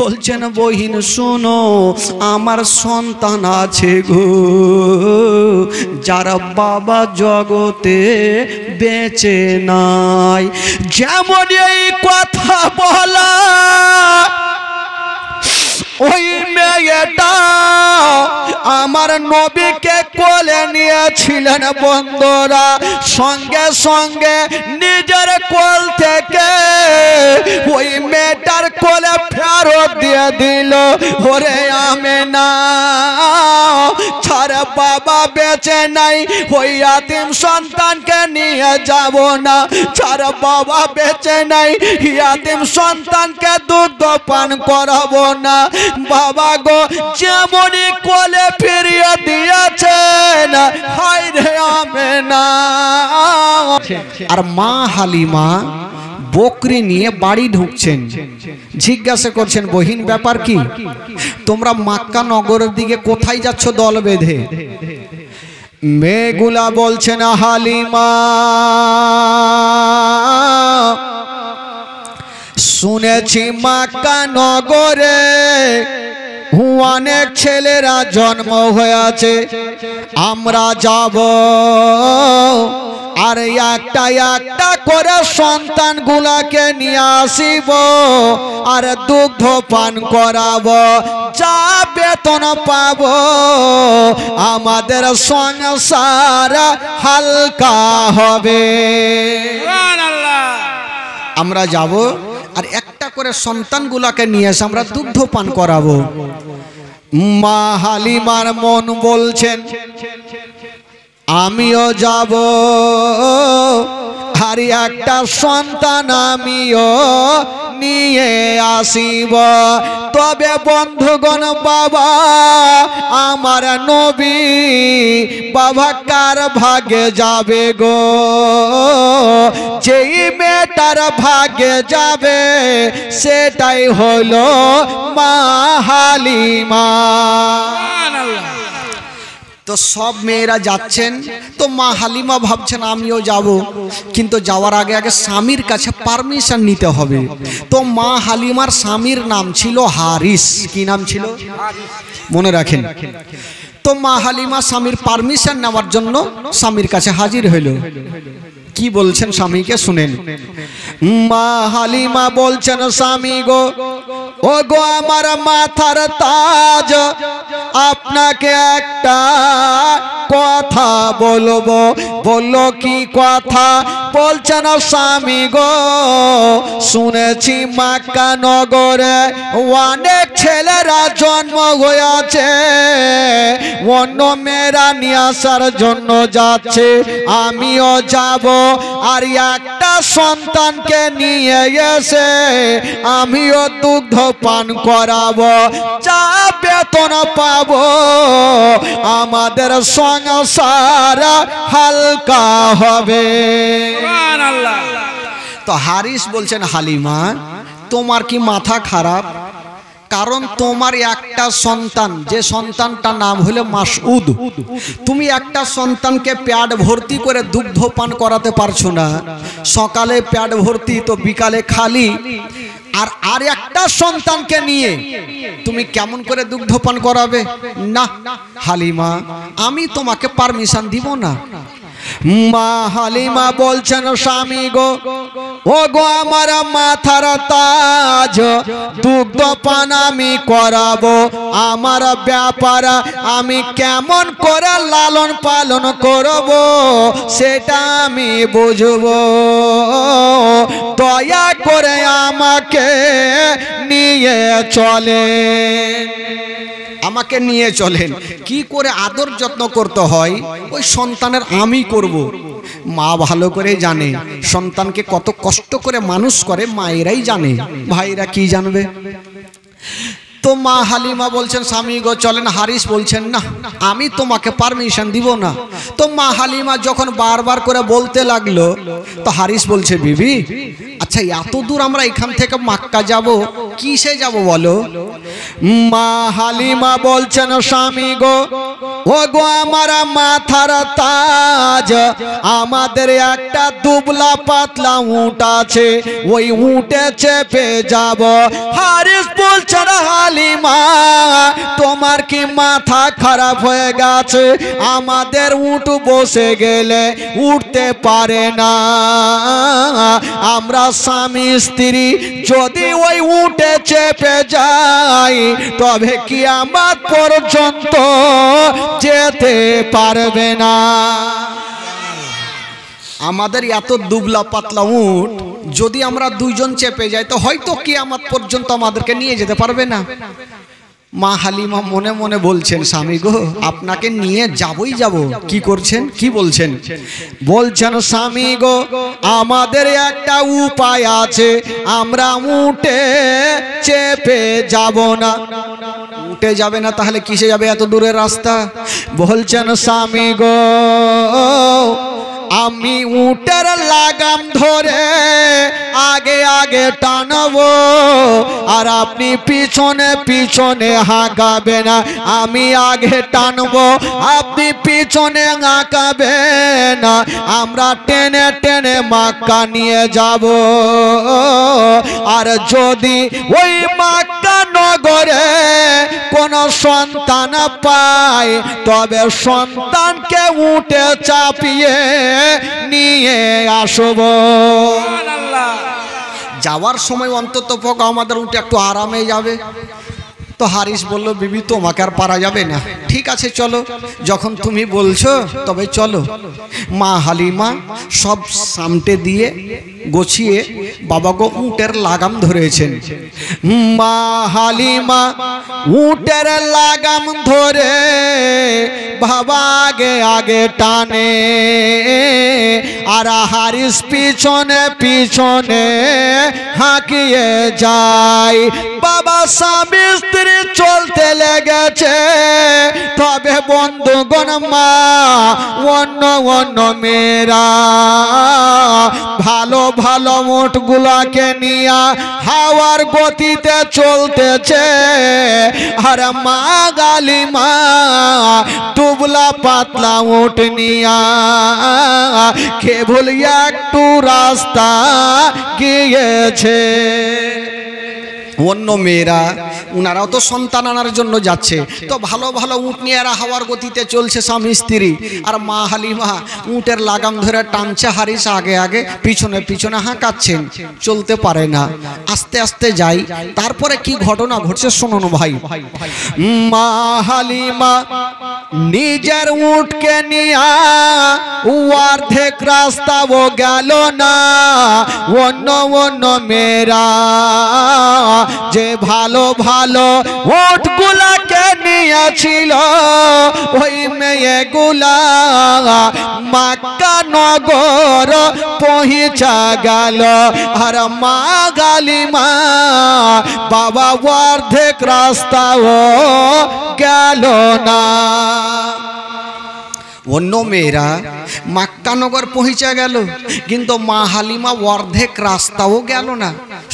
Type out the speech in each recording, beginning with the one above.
বলছেন বহিন শোনো, আমার সন্তান আছে গো, যারা বাবা জগতে বেঁচে নাই। যেমন এই কথা বলা, ওই মেয়েটা আমার নবীকে কোলে নিয়েছিলেন বন্ধুরা, সঙ্গে সঙ্গে নিজের কোল থেকে ওই মেয়েটার কোলে ফেরত দিয়ে দিল। ওরে আমেনা, ছাড় বাবা বেঁচে নাই, ওই ইয়াতিম সন্তানকে নিয়ে যাব না। ছাড় বাবা বেঁচে নাই, ইয়াতিম সন্তানকে দুধ পান করাবো না। বাবা গো যেমনই কোলে ফিরিয়ে দিয়েছেন, হায় রে আমেনা। আর মা হালিমা বকরি নিয়ে বাড়ি ঢুকছেন। জিজ্ঞাসা করছেন বহিন ব্যাপার কি, তোমরা মক্কা নগরের দিকে কোথায় যাচ্ছ দল বেঁধে? মেয়েগুলা বলছেন হালিমা শুনেছি মক্কা নগরে অনেক ছেলেরা জন্ম হয়েছে, আমরা যাব আর একটা একটা করে সন্তানগুলাকে নিয়ে আসিব আর দুগ্ধ পান করাবো, যা বেতন পাবো আমাদের সংসার হালকা হবে। আমরা যাব আর একটা করে সন্তানগুলাকে নিয়ে এসে আমরা দুগ্ধ পান করাবো। মা হালিমার মন বলছেন আমিও যাব আর একটা সন্তান আমিও নিয়ে আসিব। তবে বন্ধুগণ বাবা আমার নবী বাবা কার ভাগে যাবে গো? যেই মেয়েটার ভাগে যাবে সেটাই হলো মা হালিমা। তো সব মেয়েরা যাচ্ছেন, তো মা হালিমা ভাবছেন আমিও যাব, কিন্তু যাওয়ার আগে আগে স্বামীর কাছে পারমিশন নিতে হবে। তো মা হালিমার স্বামীর নাম ছিল হারিস। কি নাম ছিল মনে রাখেন। তো মা হালিমা স্বামীর পারমিশন নেওয়ার জন্য স্বামীর কাছে হাজির হইল। কি বলছেন স্বামীকে শুনেন। মা হালিমা বলছেন স্বামী গো, ও গো আমার মাথার তাজ, আপনাকে একটা কথা বলবো। বললো কি কথা? বলছেন স্বামী গো শুনেছি মক্কা নগরে অনেক ছেলেরা জন্ম হয়েছে, অন্য মেয়েরা নিয়ে আসার জন্য যাচ্ছে, আমিও যাব আর একটা সন্তানকে নিয়ে এসে আমিও দুগ্ধ পান করাবো, যা বেতন পাবো আমাদের সংসার হালকা হবে। তো হারিস বলছেন হালিমা তোমার কি মাথা খারাপ? কারণ তোমার একটা সন্তান, যে সন্তানটার নাম হলো মাসউদ, তুমি একটা সন্তানকে পেট ভর্তি করে দুগ্ধ পান করাতে পারছো না। সকালে পেট ভর্তি তো বিকালে খালি, আর একটা সন্তানকে নিয়ে তুমি কেমন করে দুগ্ধ পান করাবে? না হালিমা, আমি তোমাকে পারমিশন দিব না। মা হালিমা বলছেন স্বামী গো, ও গো আমার মাথার তাজ, দুগ্ধ পান আমি করাবো, আমার ব্যাপার আমি কেমন করে লালন পালন করব সেটা আমি বুঝবো, দয়া করে আমাকে নিয়ে চলেন। আমাকে নিয়ে চলেন। কি করে আদর যত্ন করতে হয় ওই সন্তানের আমি করব। মা ভালো করে জানে সন্তানকে কত কষ্ট করে মানুষ করে, মায়েরাই জানে, ভাইরা কি জানবে। তো মা হালিমা বলছেন স্বামী গো চলেন। হারিস বলছেন না, আমি তোমাকে পারমিশন দিব না। তো মা হালিমা যখন বারবার করে বলতে লাগলো, তো হারিস বলছে বিবি আচ্ছা এত দূর আমরা এখান থেকে মক্কা যাব, কিসে যাব বলো? মা হালিমা বলছেন স্বামী গো, ও গো আমার মাথার তাজ, আমাদের একটা দুবলা পাতলা উট আছে, ওই উটে চেপে যাব। হারিস বলছেন হালিমা তোমার কি মাথা খারাপ হয়ে গেছে? আমাদের উট বসে গেলে উঠতে পারে না, আমরা স্বামী স্ত্রী যদি ওই উটে চেপে যাই তবে কিয়ামত পর্যন্ত যেতে পারবে না। আমাদের এত দুবলা পাতলা উট যদি আমরা দুইজন চেপে যাই তো হয়তো কিয়ামত পর্যন্ত আমাদেরকে নিয়ে যেতে পারবে না। মা হালিমা মনে মনে বলছেন, স্বামী গো আপনাকে নিয়ে যাবই যাব। কি করছেন, কি বলছেন? বলছেন, স্বামী গো আমাদের একটা উপায় আছে, আমরা উটে চেপে যাব না। উঠে যাবে না তাহলে কিসে যাবে এত দূরের রাস্তা? বলছেন, স্বামী গো আমি উটের লাগাম ধরে আগে আগে টানবো আর আপনি পিছনে পিছনে হাঁকাবেন। আমি আগে টানবো আপনি পিছনে হাঁকাবেন, আমরা টেনে টেনে মক্কা নিয়ে যাব। আর যদি ওই মক্কা নগরে কোন সন্তান পায় তবে সন্তানকে উঠে চাপিয়ে নিয়ে আসব। যাওয়ার সময় অন্তত পক্ষে আমাদের উঠে একটু আরামে যাবে। তো হারিস বলল, বিবি তোমাকে আর পারা যাবে না, ঠিক আছে চলো, যখন তুমি বলছো তবে চলো। মা হালিমা সব সামটে দিয়ে গোছিয়ে বাবাকে উটের লাগাম ধরেছেন। মা হালিমা উটের লাগাম ধরে বাবা আগে আগে টানে আর হারিস পিছনে পিছনে হাঁকিয়ে যায়। বাবা স্বামী স্ত্রী চলতে লেগেছে। তবে বন্ধুগণ মা অন্য অন্য মেয়েরা ভালো ভালো উটগুলাকে নিয়ে হাওয়ার গতিতে চলতেছে আর মা হালিমা টুবলা পাতলা উট নিয়া কেবল একটু রাস্তা গিয়েছে। অন্য মেয়েরা উনারাও তো সন্তান আনার জন্য যাচ্ছে, তো ভালো ভালো উট নিয়ে এরা হাওয়ার গতিতে চলছে স্বামী স্ত্রী। আর মা হালিমা উটের লাগাম ধরে টানছে, হারিস আগে আগে পিছনে পিছনে হাঁকাচ্ছেন, চলতে পারে না, আস্তে আস্তে যাই। তারপরে কি ঘটনা ঘটছে শুনুন ভাই। মা হালিমা নিজের উটকে নিয়ে অর্ধেক রাস্তাও গেল না। অন্য অন্য মেয়েরা যে ভালো ভালো উটগুলাকে নিয়েছিল ওই মেয়েগুলা মক্কা নগর পৌঁছা গেল আর মা হালিমা বাবা অর্ধেক রাস্তাও গেল না। অন্য মেয়েরা মক্কা নগর পৌঁছে গেল কিন্তু মা হালিমা অর্ধেক রাস্তাও গেল না,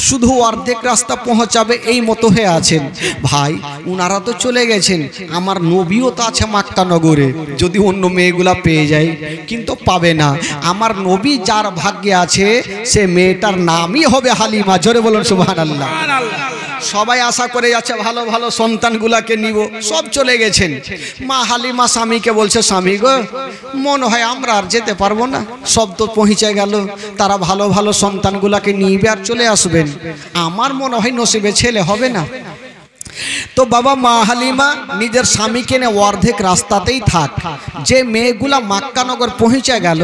শুধু অর্ধেক রাস্তা পৌঁছাবে এই মতো হয়ে আছেন। ভাই উনারা তো চলে গেছেন, আমার নবীও তো আছে মক্কা নগরে, যদি অন্য মেয়েগুলা পেয়ে যায়, কিন্তু পাবে না। আমার নবী যার ভাগ্যে আছে সে মেয়েটার নামই হবে হালিমা। জোরে বলুন সুবহানাল্লাহ। সবাই আশা করে যাচ্ছে ভালো ভালো সন্তানগুলাকে নিব, সব চলে গেছেন। মা হালিমা স্বামীকে বলছে, স্বামী গো মনে হয় আমরা আর যেতে পারবো না, সব তো পৌঁছে গেল, তারা ভালো ভালো সন্তানগুলাকে নিবে আর চলে আসবেন, আমার মনে হয় নসিবে ছেলে হবে না। তো বাবা মা হালিমা নিজের স্বামীকে নিয়ে অর্ধেক রাস্তাতেই থাক। যে মেয়েগুলা মক্কা নগর পৌঁছে গেল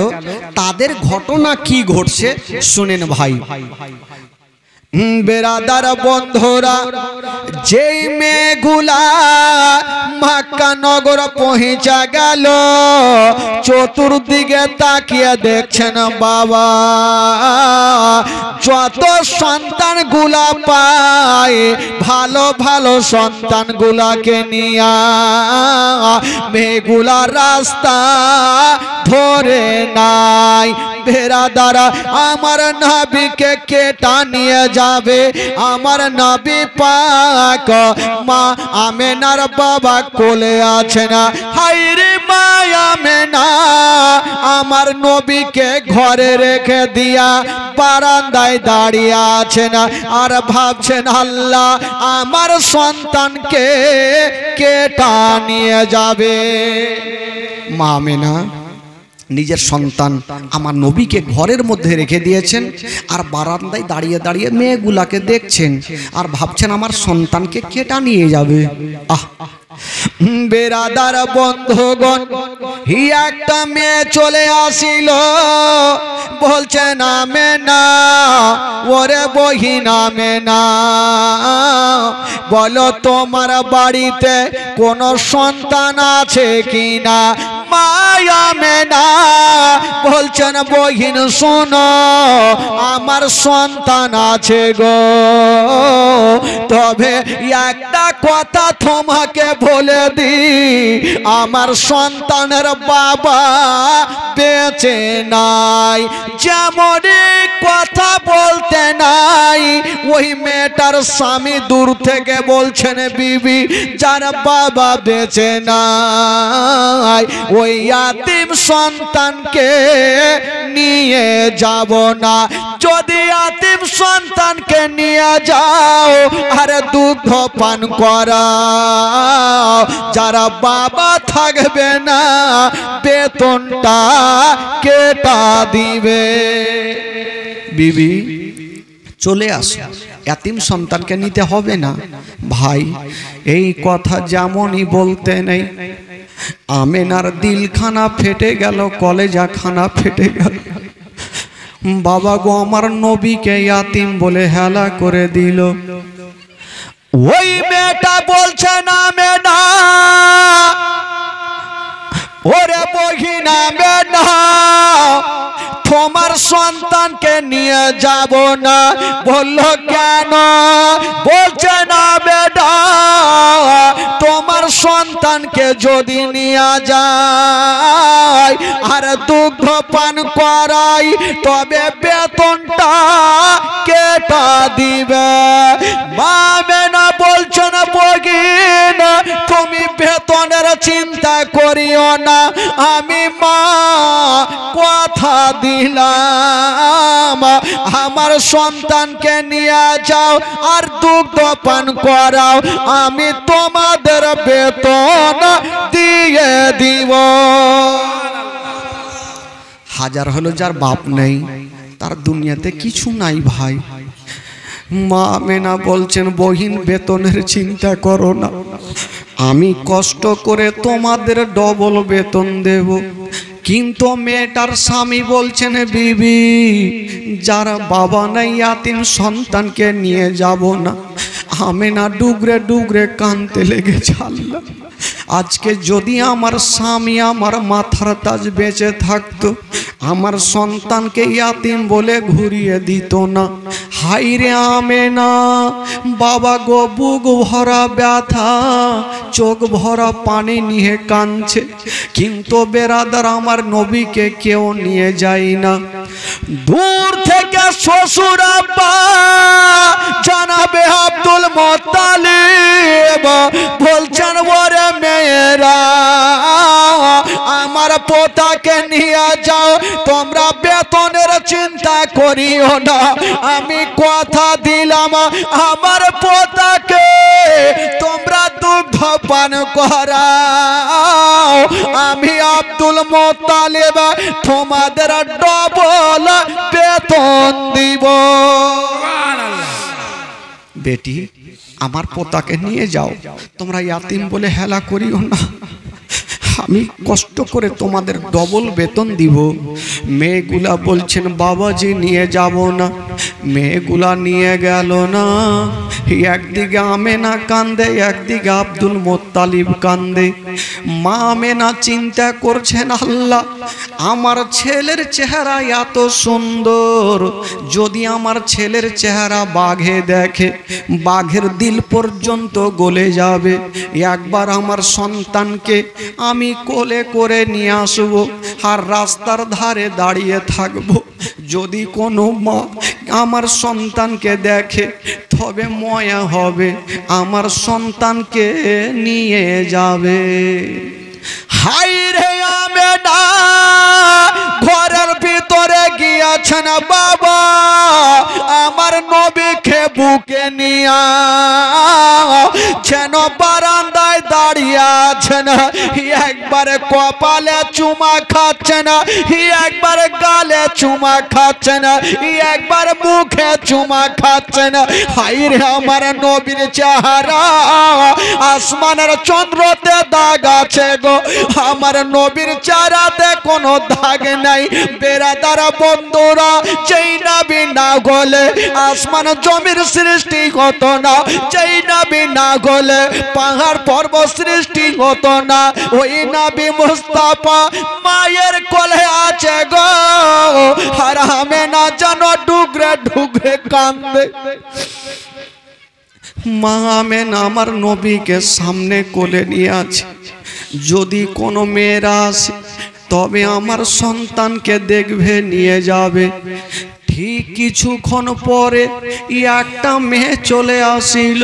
তাদের ঘটনা কি ঘটছে শুনেন ভাই। বেরাদার বন্ধুরা, যেই মেয়েগুলা মক্কা নগর পৌঁছে গেল চতুর্দিকে তাকিয়ে দেখছেন বাবা যত সন্তানগুলা পায় ভালো ভালো সন্তানগুলাকে নিয়া মেয়েগুলা রাস্তা ধরে নাই। বেরাদারা আমার নবীকে কেটা নিয়ে যাবে আমার নবী পাক মা আমেনার বাবা কোলে আছে না হায়রে মা আমেনা আমার নবীকে ঘরে রেখে দিয়া বারান্দায় দাঁড়িয়ে আছে না আর ভাবছেন আল্লাহ আমার সন্তানকে কেটা নিয়ে যাবে মা আমেনা নিজের সন্তান আমার নবীকে ঘরের মধ্যে রেখে দিয়েছেন আর বারান্দায় দাঁড়িয়ে দাঁড়িয়ে মেয়েগুলাকে দেখছেন আর ভাবছেন আমার সন্তানকে কেটা নিয়ে যাবে বেরাদার বন্ধুগণ একটা মেয়ে চলে আসিল বলছেন আমেনা ওরে বহিন আমেনা বলো তোমার বাড়িতে কোনো সন্তান আছে কিনা মা আমেনা বলছেন বহিন শোনো আমার সন্তান আছে গো তবে একটা কথা তোমাকে বলে দি আমার সন্তানের বাবা বেঁচে নাই যেমন কথা বলতে নাই ওই মেয়েটার স্বামী দূর থেকে বলছেন বিবি যার বাবা বেঁচে নাই ওই ইয়াতিম সন্তানকে নিয়ে যাব না যদি ইয়াতিম সন্তানকে নিয়ে যাও আর দুধ পান করাও যারা বাবা থাকবে না বেতনটা কেটা দিবে বিবি চলে আসো ইয়াতিম সন্তানকে নিতে হবে না ভাই এই কথা যেমনই বলতে নেই আমেনার দিলখানা ফেটে গেল কলেজা খানা ফেটে গেল বাবা গো আমার নবীকে ইয়াতিম বলে হেলা করে দিল ওই মেয়েটা বলছে না আমেনা ওরে বহিন আমেনা তোমার সন্তানকে নিয়ে যাব না বললো কেন বলছে না বেটা তোমার সন্তানকে যদি নিয়ে যায় আর দুগ্ধ পান করাই তবে বেতনটা কেটা দিবে আমেনা বলছে না বহিন তুমি বেতনের চিন্তা করিও না আমি মা কথা দিলাম আমার সন্তানকে নিয়ে যাও আর দুগ্ধ পান করাও আমি তোমাদের বেতন দিয়ে দিব হাজার হলো যার বাপ নেই তার দুনিয়াতে কিছু নাই ভাই মা আমেনা বলছেন বহিন বেতনের চিন্তা করো না আমি কষ্ট করে তোমাদের ডবল বেতন দেব কিন্তু মেয়েটার স্বামী বলছেন বিবি যারা বাবা নাই ইয়াতিম সন্তানকে নিয়ে যাব না আমেনা ডুগরে ডুগরে কানতে লেগেছে আল্লাহ আজকে যদি আমার স্বামী আমার মাথার তাজ বেঁচে থাকতো আমার সন্তানকে ইয়াতিম বলে ঘুরিয়ে দিত না হাইরে আমেনা বাবা গো বুক ভরা ব্যথা চোখ ভরা পানি নিয়ে কাঁদছে কিন্তু বেরাদার আমার নবীকে কেউ নিয়ে যায় না দূর থেকে শ্বশুর আব্বা জানাবে আব্দুল মুত্তালিব বলছেন ওরে মেয়েরা আমার পোতাকে নিয়ে যাও তোমরা বেতনের চিন্তা করিও না আমি কথা দিলাম আমার পোতাকে তোমরা দুগ্ধ পান করাও আমি আব্দুল মুত্তালিব তোমাদের ডবল বেতন দিব বেটি আমার পোতাকে নিয়ে যাও তোমরা ইয়াতিম বলে হেলা করিও না আমি কষ্ট করে তোমাদের ডবল বেতন দিব মেয়েগুলা বলছেন বাবাজি নিয়ে যাব না মেয়েগুলা নিয়ে গেল না। একদিকে আমেনা কান্দে, একদিকে আব্দুল মোত্তালিব কান্দে। মা আমেনা চিন্তা করছেন, আল্লাহ আমার ছেলের চেহারা এত সুন্দর, যদি আমার ছেলের চেহারা বাঘে দেখে বাঘের দিল পর্যন্ত গলে যাবে। একবার আমার সন্তানকে আমি কোলে করে নিয়ে আসবো, আর রাস্তার ধারে দাঁড়িয়ে থাকবো। যদি কোনো মা আমার সন্তানকে দেখে তবে ময়া হবে, আমার সন্তানকে নিয়ে যাবে। হাই রে আমেনা ঘরের ভিতরে গিয়েছেন বাবা, আমার নবীকে বুকে নিয়া যেন বারান্দায় দাঁড়িয়ে আছেন। একবারে কপালে চুমা খাচ্ছেন, একবার গালে চুমা খাচ্ছেন, একবার মুখে চুমা খাচ্ছেন। হাই রে আমার নবীর চেহারা আসমানের চন্দ্রতে দাগ আছে গো, আমার নবীর চেহারাতে কোনো দাগ নাই। বেরাদার বন্ধুরা, যেই নবী না গলে আসমান জমির সৃষ্টি হতো না, যেই নবী না গলে পাহাড় পর্বত সৃষ্টি হতো না। ওই নবী মুস্তাফা মায়ের কোলে আছে গো, আর আমেনা যেন ডুগরে ডুগরে কান্দে। মা আমেনা আমার নবীকে সামনে কোলে নিয়ে আছে। যদি কোনো মেয়েরা আসে তবে আমার সন্তানকে দেখবে, নিয়ে যাবে। ঠিক কিছুক্ষণ পরে একটা মেয়ে চলে আসিল,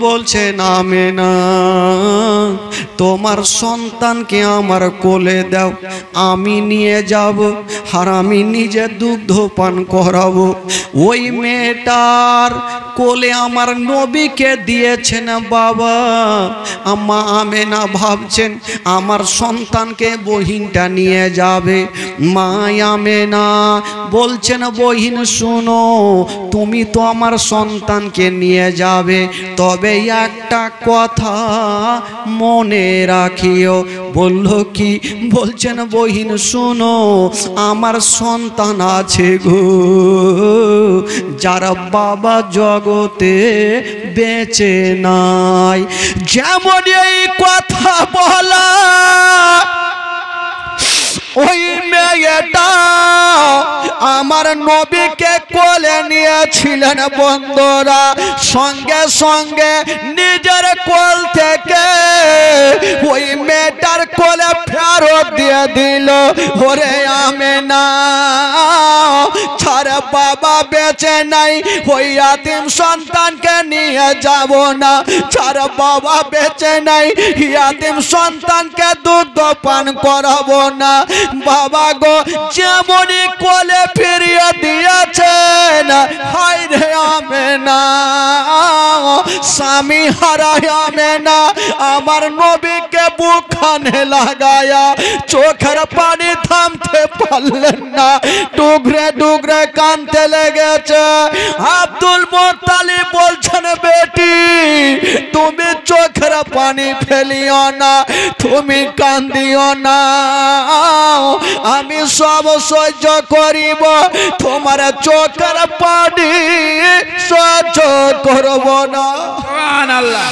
বলছে আমেনা তোমার সন্তানকে আমার কোলে দাও, আমি নিয়ে যাব, আর আমি নিজে দুগ্ধ পান করাবো। ওই মেয়েটার কোলে আমার নবীকে দিয়েছেন বাবা। মা আমেনা ভাবছেন আমার সন্তানকে বহিনটা নিয়ে যাবে। মা আমেনা বলছেন, বহিন শুনো, তুমি তো আমার সন্তানকে নিয়ে যাবে, তবে একটা কথা মনে রাখিও। বলল কি? বলছেন বহিন শুনো, আমার সন্তান আছে গো, যারা বাবা জগতে বেঁচে নাই। যেমন এই কথা বলা ওই মেয়েটা আমার নবীকে কোলে নিয়েছিলেন বন্ধুরা, সঙ্গে সঙ্গে নিজের কোল থেকে ওই মেয়েটার কোলে ফেরত দিয়ে দিল। ওরে আমেনা ছাড়া বাবা বেঁচে নাই, ওই ইয়াতিম সন্তানকে নিয়ে যাব না। ছাড়া বাবা বেঁচে নাই, ইয়াতিম সন্তানকে দুগ্ধ পান করাবো না। বাবা গো যেমনই কোলে ফিরিয়ে দিয়েছেন, হাই রে আমেনা স্বামী হারায় আমেনা আমার নবীকে বুকখানে লাগায়া চোখের পানি থামতে পারলেন না, ডুগরে ডুগরে কাঁদতে লেগেছে। আব্দুল মোত্তালিব বলছেন, বেটি তুমি চোখের পানি ফেলিও না, তুমি কান্দিও না, আমি সব সহ্য করিব, তোমার চোখের পানি সহ্য করব না। সুবহানাল্লাহ।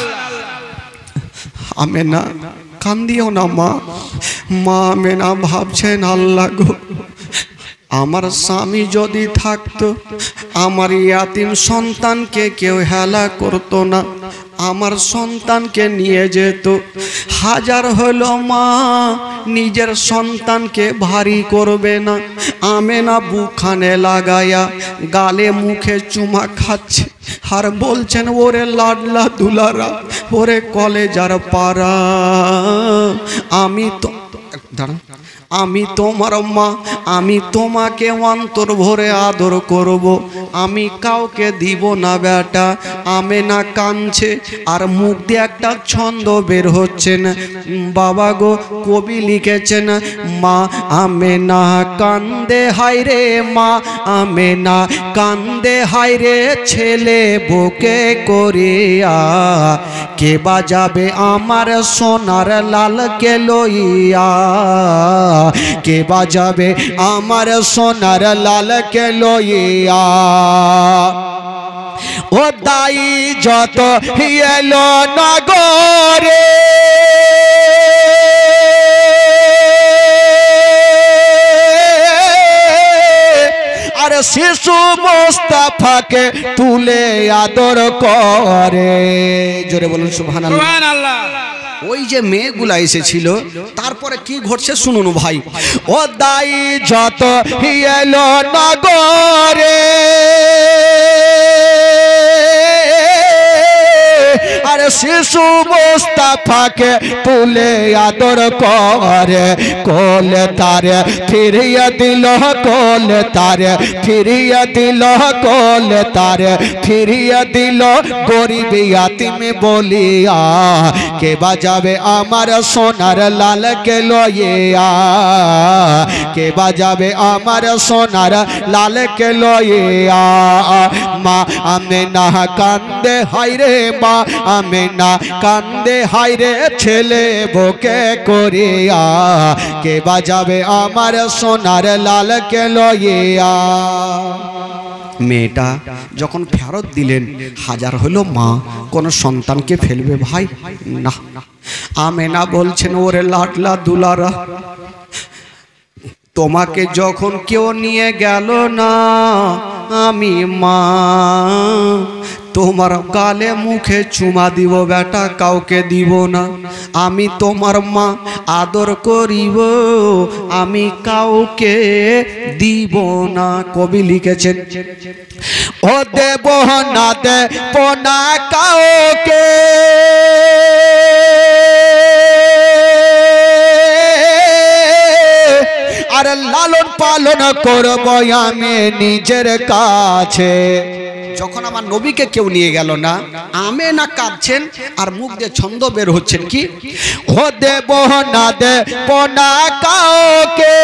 আমেনা কান্দিও না মা। মা আমেনা ভাবছেন, আল্লাহ গো আমার স্বামী যদি থাকতো আমার ইয়াতিম সন্তানকে কেউ হেলা করতো না, আমার সন্তানকে নিয়ে যেত। হাজার হলো মা নিজের সন্তানকে ভারী করবে না। আমেনা বুকখানে লাগায়া গালে মুখে চুমা খাচ্ছে আর বলছেন, ওরে লাডলা দুলারা, ওরে কলেজার পারা, আমি তো দাঁড়া, আমি তোমার মা, আমি তোমাকে অন্তর ভরে আদর করব, আমি কাউকে দিব না বেটা। আমেনা কাঁদছে আর মুখ দিয়ে একটা ছন্দ বের হচ্ছে না। বাবা গো কবি লিখেছেন, মা আমেনা কান্দে হায়রে, মা আমেনা কান্দে হায়রে, ছেলে বুকে করিয়া কে বাজাবে আমার সোনার লালকে লইয়া। লইয়া কে বাজাবে আমার সোনার লালকে লইয়া ও দাই যত এলো নগরে আর শিশু মুস্তাফাকে তুলে আদর করে জোরে বলুন সুবহানাল্লাহ সুবহানাল্লাহ ওই যে মেয়েগুলা এসেছিল তারপরে কি ঘটছে শুনুন ভাই ও দাই যত এলো নগরে আর শিশু মুস্তাফাকে তুলে আদর করে কোলে তারে ফিরিয়ে দিল কোলে তারে ফিরিয়ে দিল কোলে তারে ফিরিয়ে দিল গরিব ইয়াতিম বলিয়া কে বাজাবে আমার সোনার লালকে লইয়া কে বাজাবে আমার সোনার লালকে লইয়া মা আমেনা কান্দে হায়রে মা আমেনা কান্দে হায়রে ছেলে বুকে করিয়া কে বাজাবে আমার সোনার লালকে লইয়া মেয়েটা যখন ফেরত দিলেন হাজার হলো মা কোন সন্তানকে ফেলবে ভাই না আমেনা বলছেন ওরে লাডলা দুলারা তোমাকে যখন কেউ নিয়ে গেল না আমি মা তোমার গালে মুখে চুমা দিব বেটা কাউকে দিব না আমি তোমার মা আদর করিব আমি কাউকে দিব না কবি লিখেছেন ও দেব না দেব না কাউকে আর লালন পালন করব আমি নিজের কাছে যখন আমার নবীকে কেউ নিয়ে গেল না আমেনা কাঁদছেন আর মুখ দিয়ে ছন্দ বের হচ্ছেন কি ও দেব না দেব না কাউকে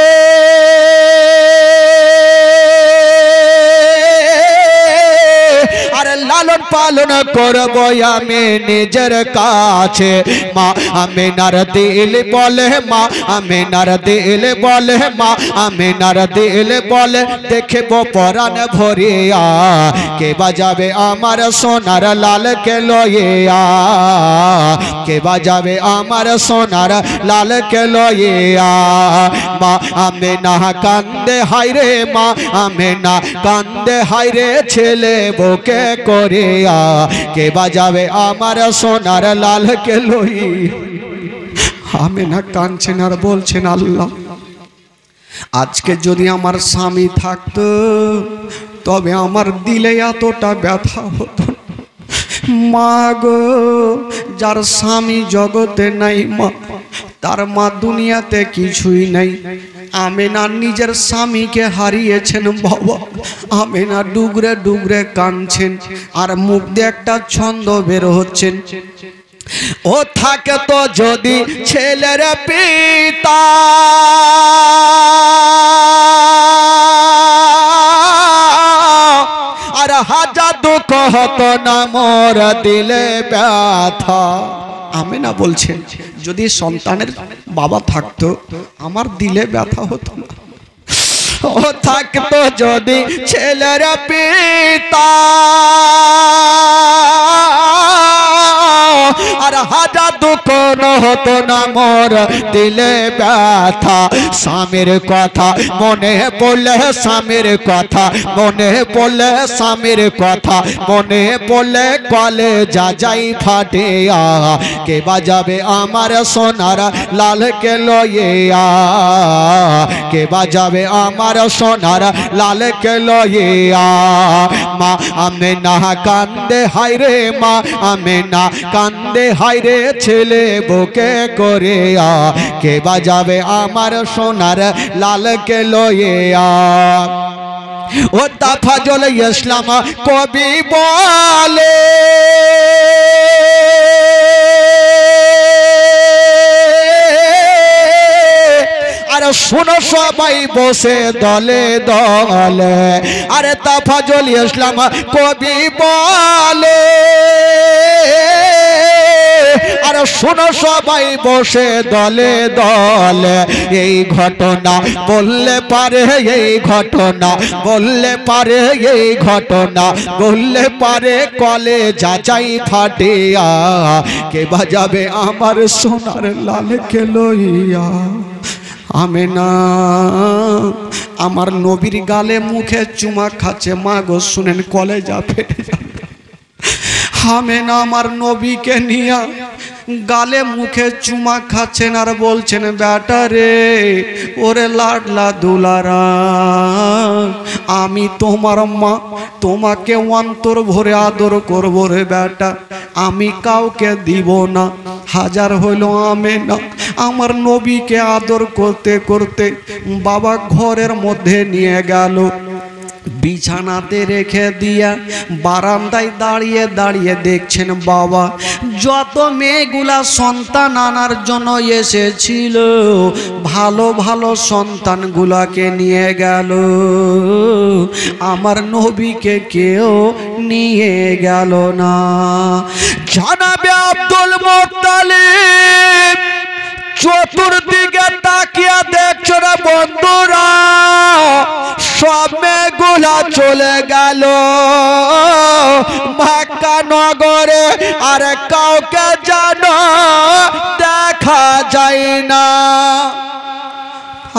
আর লালন পালন করব আমি নিজের কাছে মা আমেনার দিল বলে মা আমেনার দিল বলে মা আমেনার দিল বলে দেখব পরাণ ভরিয়া কে বাজাবে আমার সোনার লালকে লইয়া কে বাজাবে আমার সোনার লালকে লইয়া মা আমেনা কান্দে হায়রে মা আমেনা কান্দে হায়রে ছেলে বুকে করিয়া কে বাজাবে আমার সোনার লালকে লইয়া আমেনা কাঁদছেন আর বলছেন আল্লাহ আজকে যদি আমার স্বামী থাকতো তবে আমার দিলে এতটা ব্যথা হতো মা গো যার স্বামী জগতে নাই মা তার মা দুনিয়াতে কিছুই নাই আমেনা নিজের স্বামীকে হারিয়েছেন বাবা আমেনা ডুগরে ডুগরে কাঁদছেন আর মুখ দিয়ে একটা ছন্দ বের হচ্ছেন ও থাকে তো যদি ছেলের পিতা আর হাজার দুঃখ হতো না মোর দিলে ব্যথা আমেনা বলছেন যদি সন্তানের বাবা থাকতো আমার দিলে ব্যথা হতো না ও থাকতো যদি ছেলের পিতা আর হাজার দুঃখ হতো না মোর দিলে ব্যথা স্বামীর কথা মনে পড়লে স্বামীর কথা মনে পড়লে স্বামীর কথা মনে পড়লে কলে যা যাই ফাটিয়া কে বাজাবে আমার সোনার লালকে লইয়া কে বাজাবে আমার সোনার লালকে লইয়া মা আমেনা কান্দে হায়রে মা আমেনা কান্দে হায়রে ছেলে বুকে করিয়া কে বাজাবে আমার সোনার লালকে লইয়া ও তাফাজুল ইসলাম কবি বলে আর শুনো সবাই বসে দলে দলে আরে তাফাজুল ইসলাম কবি বলে আর এবার শোনো সবাই বসে দলে দলে, এই ঘটনা বললে পারে, এই ঘটনা বললে পারে, এই ঘটনা বললে পারে কলে যাচাই ফাটিয়া, কে বাজাবে আমার সোনার লালকে লইয়া। আমেনা আমার নবীর গালে মুখে চুমা খাচ্ছে, মা গো শুনেন কলেজা ফেটে যাবে। আমেনা আমার নবীকে নিয়া গালে মুখে চুমা খাচ্ছেন আর বলছেন, বেটা রে ওরে লাডলা দুলারা, আমি তোমার মা, তোমাকে অন্তর ভরে আদর করবো রে বেটা, আমি কাউকে দিব না। হাজার হইল আমেনা আমার নবীকে আদর করতে করতে বাবা ঘরের মধ্যে নিয়ে গেল, বিছানাতে রেখে দিয়া বারান্দায় দাঁড়িয়ে দাঁড়িয়ে দেখছেন বাবা যত মেয়েগুলা সন্তান আনার জন্য এসেছিল ভালো ভালো সন্তানগুলাকে নিয়ে গেল, আমার নবীকে কেউ নিয়ে গেল না। জানাবে আব্দুল মুত্তালিব চতুর্দিকে তাকিয়া দেখছো না বন্ধুরা, সব মেয়েগুলা চলে গেল মক্কা নগরে, আর কাউকে যেন দেখা যায় না।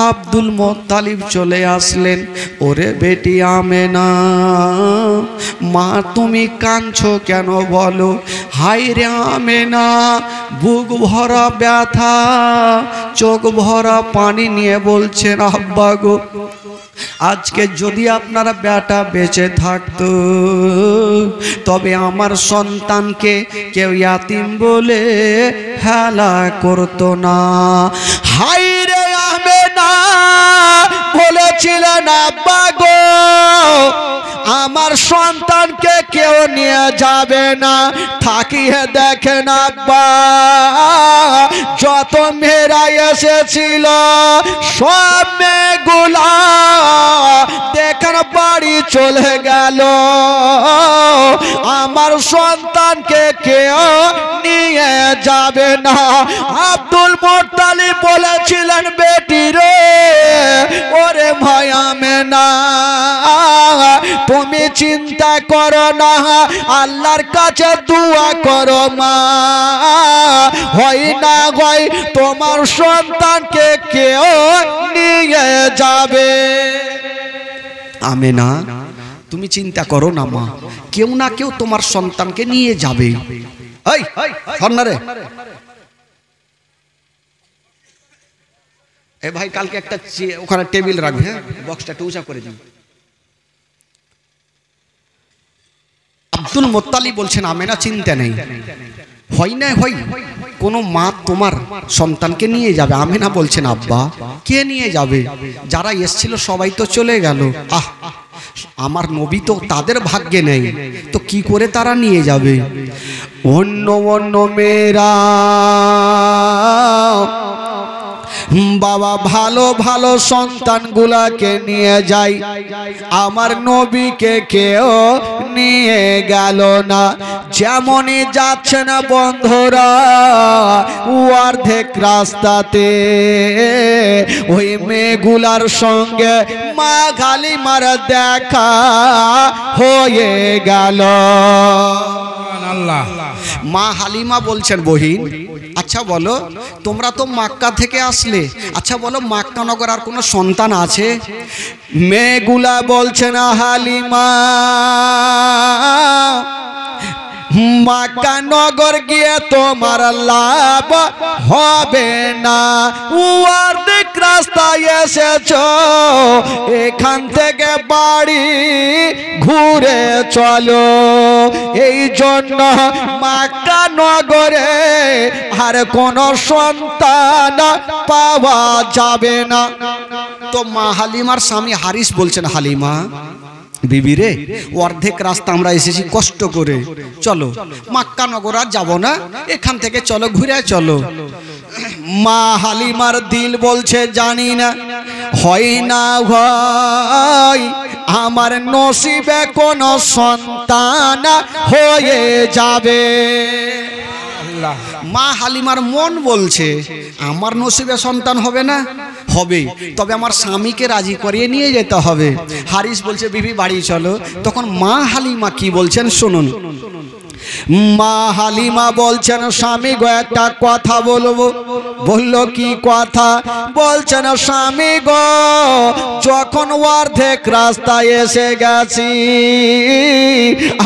আব্দুল মুত্তালিব চলে আসলেন, ওরে বেটি আমেনা, মা তুমি কাঁদছো কেন বলো? হাই রে আমেনা, বুক ভরা ব্যথা, চোখ ভরা পানি নিয়ে বলছেন, আব্বা গো আজকে যদি আপনার বেটা বেঁচে থাকতো তবে আমার সন্তানকে কেউ ইয়াতিম বলে হেলা করতো না। হাই রে আমেনা বলেছিলেন, আব্বা গো আমার সন্তানকে কেউ নিয়ে যাবে না, থাকিয়ে দেখেন আব্বা যত মেয়েরা এসেছিল সব মেয়েগুলা দেখেন বাড়ি চলে গেল, আমার সন্তানকে কেউ নিয়ে যাবে না। আব্দুল মুত্তালিব বলেছিলেন, বেটি রে ওরে ভাই আমেনা তুমি চিন্তা করো না, আল্লাহর কাছে দোয়া করো মা, হয় না হয় তোমার সন্তানকে কেউ নিয়ে যাবে। আমেনা তুমি চিন্তা করো না মা, কেউ না কেউ তোমার সন্তানকে নিয়ে যাবে। এই সন্নারে এ ভাই কালকে একটা ওখানে টেবিল রাখবে, হ্যাঁ বক্সটা একটু উঁচা করে দিন। আব্দুল মুত্তালিব বলছেন, আমেনা চিন্তা নেই, হয় না হয় কোনো মা তোমার সন্তানকে নিয়ে যাবে। আমেনা বলছেন, আব্বা কে নিয়ে যাবে? যারা এসেছিল সবাই তো চলে গেল, আমার নবী তো তাদের ভাগ্যে নেই, তো কি করে তারা নিয়ে যাবে? অন্য অন্য মেয়েরা বাবা ভালো ভালো সন্তানগুলাকে নিয়ে যায়, আমার নবীকে কেউ নিয়ে গেল না। যেমনই যাচ্ছে না বন্ধুরা অর্ধেক রাস্তাতে ওই মেয়েগুলার সঙ্গে মা হালিমার দেখা হয়ে গেল। মা হালিমা বলছেন, বহিন আচ্ছা বলো তোমরা তো মক্কা থেকে আসলে, আচ্ছা বলো মক্কা নগর আর কোনো সন্তান আছে? মেয়েগুলা বলছেন, হালিমা মক্কা নগর গিয়ে তোমার লাভ হবে না, অর্ধেক রাস্তায় এসেছো, এখান থেকে বাড়ি ঘুরে চলো। এই জন্য মক্কা নগরে আর কোনো সন্তান পাওয়া যাবে না। তো মা হালিমার স্বামী হারিস বলছেন, হালিমা বিবি রে অর্ধেক রাস্তা আমরা এসেছি কষ্ট করে, চলো মক্কা নগর আর যাবো না, এখান থেকে চলো ঘুরে চলো। মা হালিমার দিল বলছে, জানি না হয় না হয় আমার নসিবে কোন সন্তান হয়ে যাবে। মা হালিমার মন বলছে আমার নসিবে সন্তান হবে না, হবে, তবে আমার স্বামীকে রাজি করিয়ে নিয়ে যেতে হবে। হারিস বলছে বিবি বাড়ি চলো। তখন মা হালিমা কি বলছেন শুনুন। মা হালিমা বলছেন স্বামী গো একটা কথা বলবো। বলল কি কথা? বলছেন স্বামী গো যখন অর্ধেক রাস্তায় এসে গেছি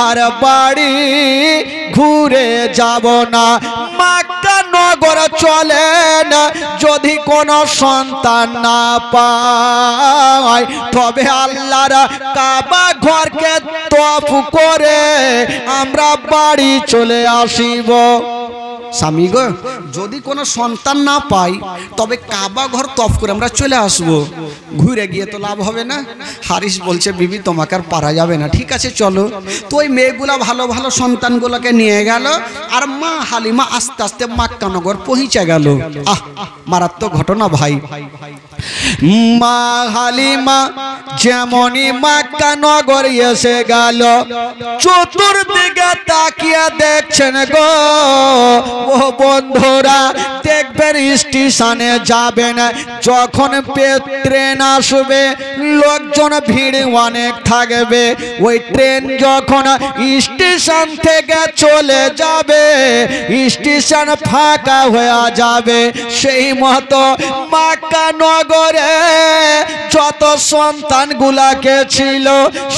আর বাড়ি ঘুরে যাব না, মক্কা নগর চলেন, যদি কোনো সন্তান না পায় তবে আল্লাহর কাবা ঘরকে তওয়াফ করে আমরা বাড়ি চলে আসিব। স্বামী গো যদি কোনো সন্তান না পাই তবে কাবা ঘর তওয়াফ করে আমরা চলে আসব, ঘুরে গিয়ে তো লাভ হবে না। হারিস বলছে বিবি তোমাকে আর পারা যাবে না, ঠিক আছে চলো। তো ওই মেয়েগুলা ভালো ভালো সন্তানগুলোকে নিয়ে গেল আর মা হালিমা আস্তে আস্তে মক্কা নগর পৌঁছে গেল। মারাত্মক ঘটনা ভাই। মা হালিমা যেমনই মক্কা নগর এসে গেল চতুর্দিকে তাকিয়ে দেখছেন গো ও বন্ধুরা, দেখবেন স্টেশনে যাবেন যখন ট্রেন আসবে লোকজন ভিড় অনেক থাকবে, ওই ট্রেন যখন স্টেশন থেকে চলে যাবে স্টেশন ফাঁকা হয়ে যাবে, সেই মতো মক্কা নগরে যত সন্তানগুলাকে ছিল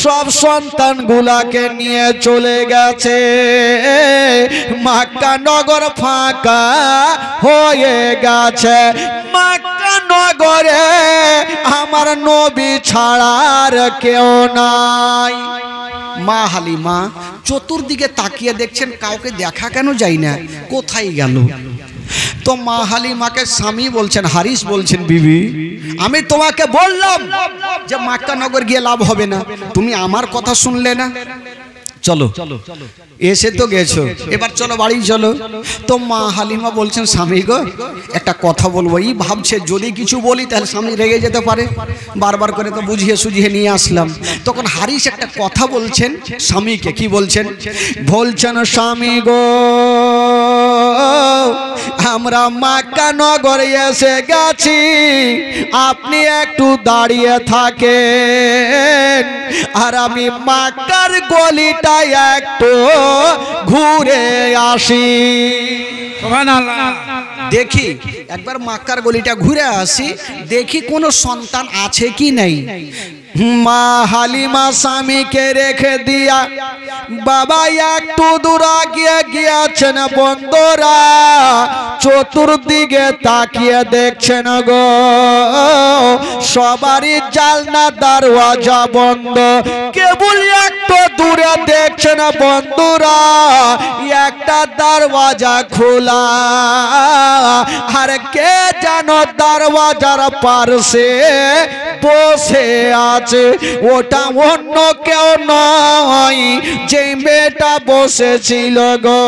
সব সন্তানগুলাকে নিয়ে চলে গেছে। মক্কা নগর ফাঁকা হয়ে গেছে। মক্কা নগরে আমার নবী ছাড়ার কেউ নাই। মা হালিমা চতুর্দিকে তাকিয়ে দেখছেন কাউকে দেখা কেন যায় না, কোথায় গেল? তো মা হালিমাকে স্বামী বলছেন, হারিস বলছেন বিবি আমি তোমাকে বললাম যে মক্কা নগর গিয়ে লাভ হবে না, তুমি আমার কথা শুনলে না। চলো এসে তো গেছো, এবার চলো বাড়ি চলো। তো মা হালিমা বলছেন স্বামী গো একটা কথা বলবো, এই ভাবছে যদি কিছু বলি তাহলে স্বামী রেগে যেতে পারে, বারবার করে তো বুঝিয়ে সুঝিয়ে নিয়ে আসলাম। তখন হারিস একটা কথা বলছেন স্বামীকে, কি বলছেন? বলছেন স্বামী গো আমরা মক্কা নগরে এসে গেছি, আপনি একটু দাঁড়িয়ে থাকেন আর আমি মক্কার গলিটা একটু ঘুরে আসি। দেখি একবার মক্কার গলিটা ঘুরে আসি, দেখি কোনো সন্তান আছে কি নেই। মা হালিমা স্বামীকে রেখে দিয়া বাবা একটু দূর গিয়ে গিয়েছেন। বন্ধুরা চতুর্দিকে তাকিয়ে দেখছেন গো সবারই জানলা দরওয়াজা বন্ধ, কেবল একটু দূরে দেখছেন বন্ধুরা একটা দরওয়াজা খোলা, আর কে যেন দরওয়াজার পাশে বসে আছে। ওটা অন্য কেউ নয়, যে মেয়েটা বসেছিল গো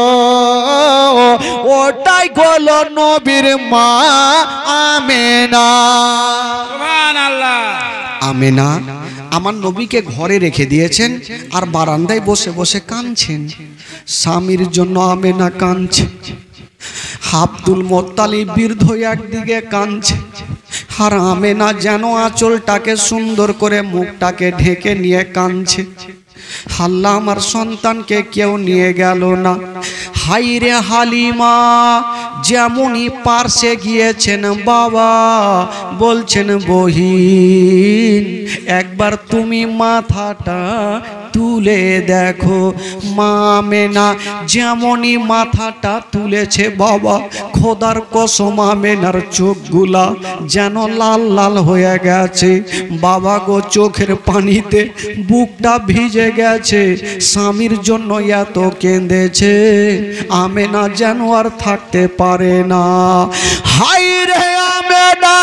ওটাই হলো নবীর মা আমেনা। সুবহানাল্লাহ। আমেনা আমার নবীকে ঘরে রেখে দিয়েছেন আর বারান্দায় বসে বসে কাঁদছেন। স্বামীর জন্য আমেনা কাঁদছে, আব্দুল মোত্তালিব বৃদ্ধ একদিকে কাঁদছে, আর আমেনা যেন আঁচলটাকে সুন্দর করে মুখটাকে ঢেকে নিয়ে কাঁদছে। আল্লাহ আমার সন্তানকে কেউ নিয়ে গেল না। হাই রে হালিমা যেমনই পার্শ্বে গিয়েছেন বাবা বলছেন বহিন একবার তুমি মাথাটা তুলে দেখো। মা আমেনা যেমনই মাথাটা তুলেছে বাবা খোদার কসম আমেনার চোখগুলা যেন লাল লাল হয়ে গেছে। বাবা গো চোখের পানিতে বুকটা ভিজে গেছে, স্বামীর জন্য এত কেঁদেছে আমেনা যেন আর থাকতে পারে না। হাই রে আমেনা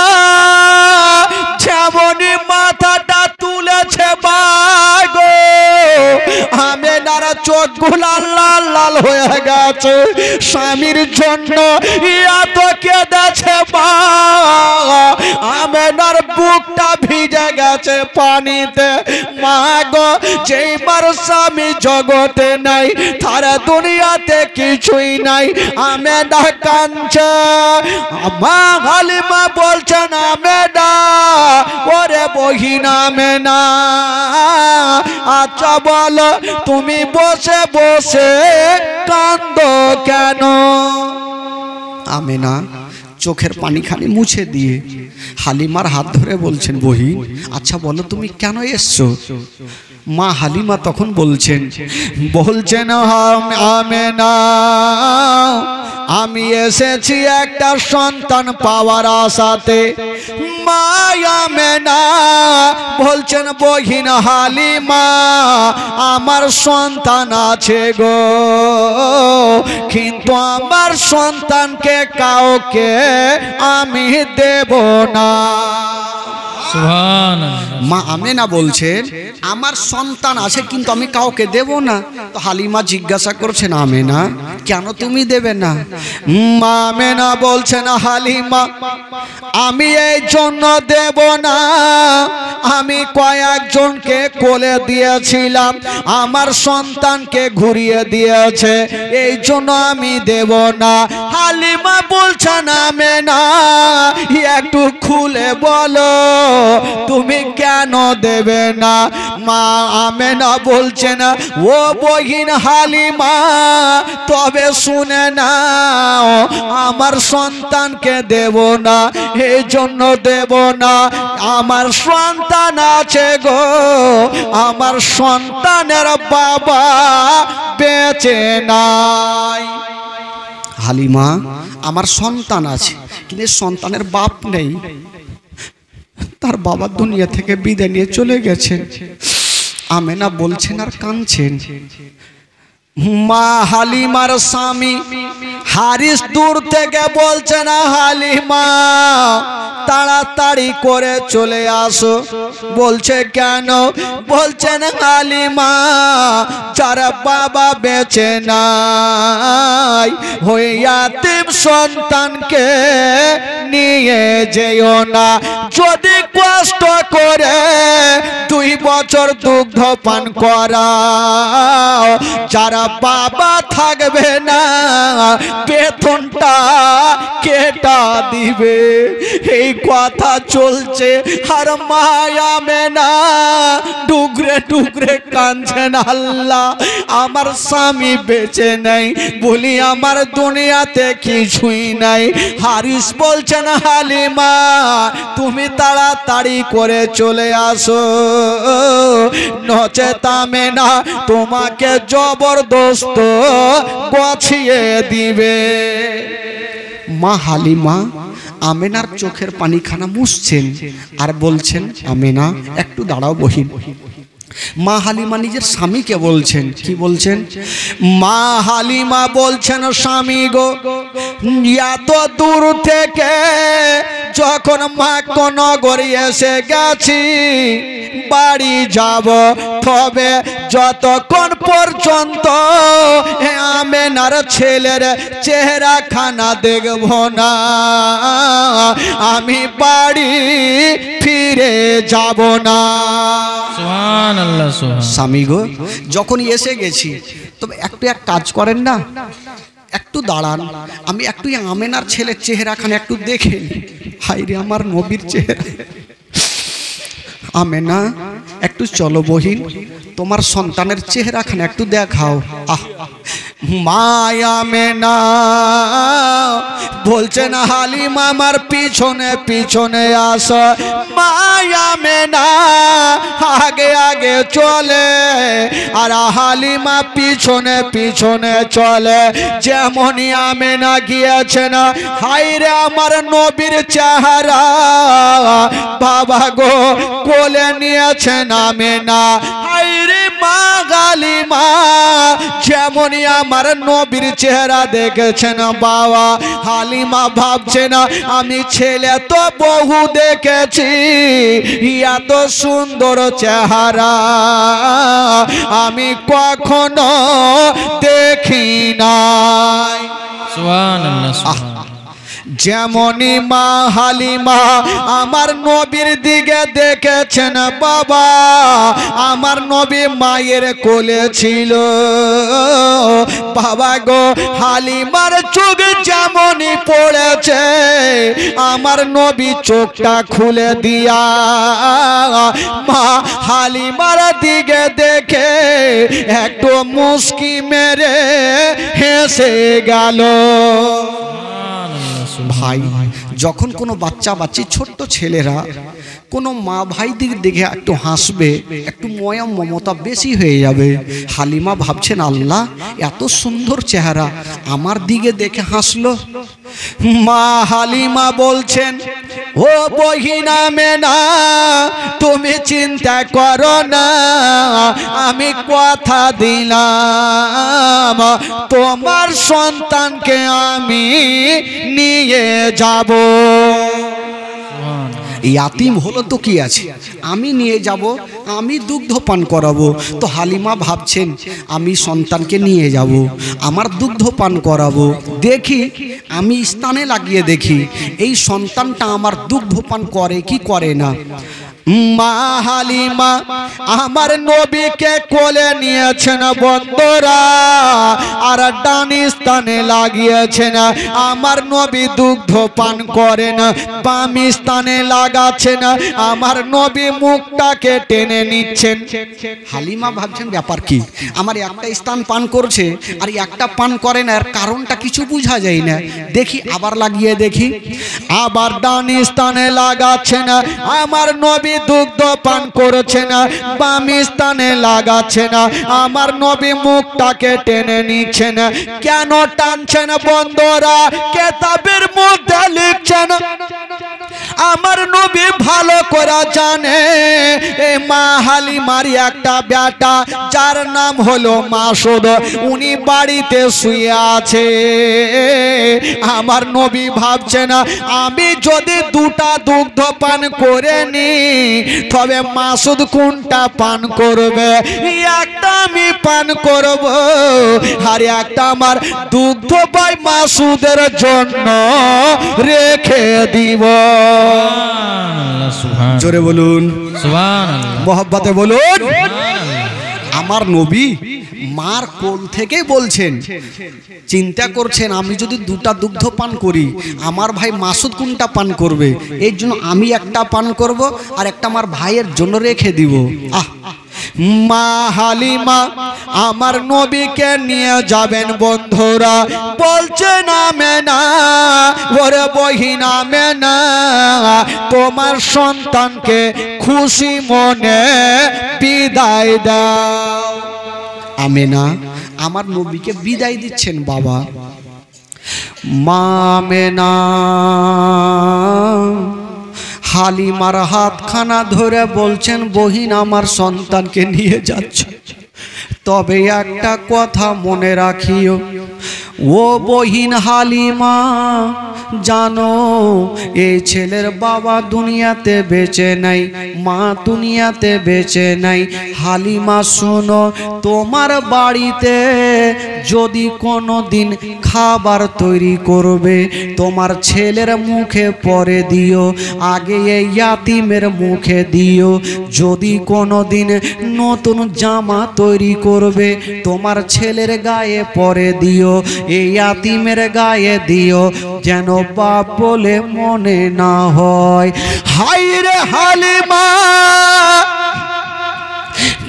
যেমনই মাথাটা তুলেছে বাগো আমেনার চোখগুলা লাল লাল হয়ে গেছে, স্বামীর জন্য এত কেঁদেছে মা। আমেনার বুকটা ভিজে গেছে পানিতে। মা গো, যেইবার স্বামী জগতে নাই, তার দুনিয়াতে কিছুই নাই। আমেনা কাঁদছে। মা হালিমা বলছেন, আমেনা, ওরে বহিন আমেনা, আচ্ছা বলো তুমি বসে বসে কাঁদো কেন? আমেনা চোখের পানিখানি মুছে দিয়ে হালিমার হাত ধরে বলছেন, বহিন আচ্ছা বলো তুমি কেন এসছো? মা হালিমা তখন বলছেন আমেনা, আমি এসেছি একটা সন্তান পাওয়ার আশাতে। মা আমেনা বলছেন, বহিন হালিমা, আমার সন্তান আছে গো, কিন্তু আমার সন্তানকে কাউকে আমি দেব না। মা আমেনা বলছেন, আমার সন্তান আছে কিন্তু আমি কাউকে দেব না। তো হালিমা জিজ্ঞাসা করছেন, আমেনা কেন তুমি দেবে না? মা আমেনা বলছেন, হালিমা আমি এই জন্য দেব না, আমি কয়েকজনকে কোলে দিয়েছিলাম, আমার সন্তানকে ঘুরিয়ে দিয়েছে, এই জন্য আমি দেব না। হালিমা বলছেন, আমেনা একটু খুলে বলো তুমি কেন দেবে না? মা আমেনা বলছেন, ও বহিন হালিমা, তবে শুনে নাও, আমার সন্তানকে দেব না, এই জন্য দেব না, আমার সন্তান আছে গো, আমার সন্তানের বাবা বেঁচে নাই। হালিমা, আমার সন্তান আছে কিন্তু সন্তানের বাপ নেই, তার বাবা দুনিয়া থেকে বিদায় নিয়ে চলে গেছেন। আমেনা বলছেন আর কাঁদছেন। মা হালিমার স্বামী হারিস দূর থেকে বলছেন, হালিমা তাড়াতাড়ি করে চলে আসো। বলছে কেন? বলছেন, হালিমা যারা বাবা বেঁচে নাই, ওই ইয়াতীম সন্তানকে নিয়ে যেও না, যদি কষ্ট করে 2 বছর দুগ্ধ পান করাও, যারা বাবা থাকবে না বেতনটা কেটা দিবে। এই কথা চলছে আর মা আমেনা ডুগরে ডুগরে কাঁদছেন, আল্লাহ আমার স্বামী বেঁচে নেই বলি আমার দুনিয়াতে কিছুই নাই। হারিস বলছেন, হালিমা তুমি তাড়াতাড়ি করে চলে আসো, নচেত আমেনা তোমাকে জবরদস্ত গছিয়ে দিবে। মা হালিমা আমেনার চোখের পানিখানা মুছছেন আর বলছেন, আমেনা একটু দাঁড়াও বহিন। মা হালিমা নিজের স্বামীকে বলছেন, কি বলছেন? মা হালিমা বলছেন, স্বামী গো, এত দূর থেকে যখন মক্কানগরে এসে গেছি, বাড়ি যাব, তবে যতক্ষণ পর্যন্ত আমেনার ছেলের চেহারা খানা দেখব না, আমি বাড়ি ফিরে যাব না। সুবহানাল্লাহ। স্বামী গো, যখন এসে গেছি তবে একটু এক কাজ করেন না, একটু দাঁড়ান, আমি একটু আমেনার ছেলের চেহারাখানে একটু দেখে নি। হায়রে আমার নবীর চেহারা। আমেনা একটু চলো বহিন, তোমার সন্তানের চেহারাখানে একটু দেখাও। আহ মা আমেনা বলছেন, হালিমা আমার পিছনে পিছনে আসো। মা আমেনা আগে আগে চলে আর হালিমা পিছনে পিছনে চলে। যেমনই আমেনা গিয়েছেন, হায়রে আমার নবীর চেহারা, বাবা গো কোলে নিয়েছেন আমেনা। হায়রে মা হালিমা যেমনই আমার নবীর চেহারা দেখেছেন, বাবা হালিমা হালিমা ভাবছে না আমি ছেলে তো বহু দেখেছি, এত সুন্দর চেহারা আমি কখনো দেখি নাই। সুবহানাল্লাহ। যেমনই মা হালিমা আমার নবীর দিকে দেখেছেন বাবা, আমার নবী মায়ের কোলে ছিল বাবা গো, হালিমার চোখ যেমনই পড়েছে আমার নবী চোখটা খুলে দিয়া মা হালিমার দিকে দেখে একটু মুস্কি মেরে হেসে গেল। ভাই, যখন কোনো বাচ্চা বাচ্চি ছোট্ট ছেলেরা কোনো মা ভাই দিক দেখে একটু হাসবে, একটু ময়া মমতা বেশি হয়ে যাবে। হালিমা ভাবছেন আল্লাহ এত সুন্দর চেহারা আমার দিকে দেখে হাসলো। মা হালিমা বলছেন ও বহিনা মেনা তুমি চিন্তা করো না, আমি কথা দিলাম তোমার সন্তানকে আমি নিয়ে যাব। ইয়াতিম হলো তো কি আছে, আমি নিয়ে যাব, আমি দুগ্ধ পান করাবো। তো হালিমা ভাবছেন আমি সন্তানকে নিয়ে যাব, আমার দুগ্ধ পান করাবো, দেখি আমি স্থানে লাগিয়ে দেখি এই সন্তানটা আমার দুগ্ধ পান করে কি করে না। মা হালিমা আমার নবীকে কোলে নিয়েছেন বন্ধুরা, আর ডান স্থানে লাগিয়েছেন আমার নবী দুগ্ধ পান করেন, বাম স্থানে লাগাচ্ছেন আমার নবী মুখটাকে টেনে নিচ্ছেন। হালিমা ভাবছেন ব্যাপার কি, আমার একটা স্থান পান করছে আর একটা পান করে না, এর কারণটা কিছু বোঝা যায় না, দেখি আবার লাগিয়ে দেখি। আবার ডান স্থানে লাগাচ্ছেন আমার নবী দুগ্ধ পান করছেন, বাম স্থানে লাগাচ্ছেন আমার নবী মুখটাকে টেনে নিচ্ছেন। কেন টানছেন বন্ধুরা, কেতাবের মধ্যে লিখছেন আমার নবী ভালো করে জানে এই মা হালিমার একটা বেটা যার নাম হলো মাসুদ, উনি বাড়িতে শুয়ে আছে। আমার নবী ভাবছেন আমি যদি দুটা দুগ্ধ পান করে নি তবে মাসুদ কোনটা পান করবে, একটা আমি পান করব আর একটা আমার দুগ্ধ পাই মাসুদের জন্য রেখে দিব। জোরে বলুন সুবহানাল্লাহ, মোহাব্বতে বলুন। আমার নবী মার কোল থেকে বলছেন, চিন্তা করছেন আমি যদি দুটা দুগ্ধ পান করি আমার ভাই মাসুদ কোনটা পান করবে, এই জন্য আমি একটা পান করব আর একটা আমার ভাইয়ের জন্য রেখে দিব। মা হালিমা আমার নবীকে নিয়ে যাবেন বন্ধুরা, বলছে না মেনা ওরে বহিনা মেনা তোমার সন্তানকে খুশি মনে বিদায় দাও। আমেনা আমার নবীকে বিদায় দিচ্ছেন বাবা। মা আমেনা হালিমার হাতখানা ধরে বলছেন বহিন আমার সন্তানকে নিয়ে যাচ্ছ, তবে একটা কথা মনে রাখিও ও বহিন হালিমা, জানো এই ছেলের বাবা দুনিয়াতে বেঁচে নাই, মা দুনিয়াতে বেঁচে নাই। হালিমা শোনো, তোমার বাড়িতে যদি কোনো দিন খাবার তৈরি করবে তোমার ছেলের মুখে পরে দিও, আগে এই ইয়াতিমের মুখে দিও। যদি কোনো দিন নতুন জামা তৈরি করবে তোমার ছেলের গায়ে পরে দিও, এই ইয়াতিমের গায়ে দিও, যেন বাপ বলে মনে না হয়। হায় রে হালিমা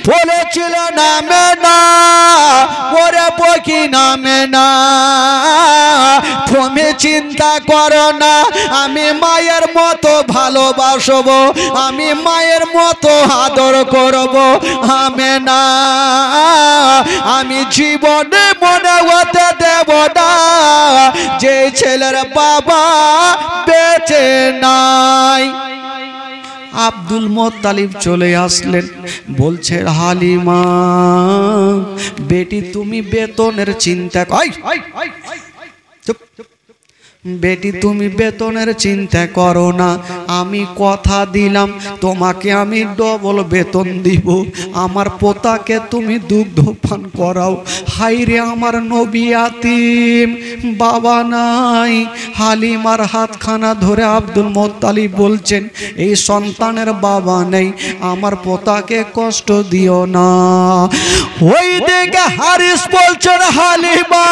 বলেছিল নামে না ওরে বকি নামে না, তুমি চিন্তা করো না আমি মায়ের মতো ভালোবাসবো, আমি মায়ের মতো আদর করব। আমি না আমি জীবনে মনে হতে দেব না যে ছেলের বাবা বেঁচে নাই। আব্দুল মোত্তালিব চলে আসলেন, বলছে হালিমা বেটি তুমি বেতনের চিন্তা বেটি তুমি বেতনের চিন্তা করো না, আমি কথা দিলাম তোমাকে আমি ডবল বেতন দিব। আমার পোতাকে তুমি দুগ্ধ পান করাও। হাইরে আমার নবী ইয়াতীম, বাবা নাই। হালিমার হাতখানা ধরে আব্দুল মুত্তালিব বলছেন, এই সন্তানের বাবা নেই, আমার পোতাকে কষ্ট দিও না। ওই দিকে হারিস বলছেন, হালিমা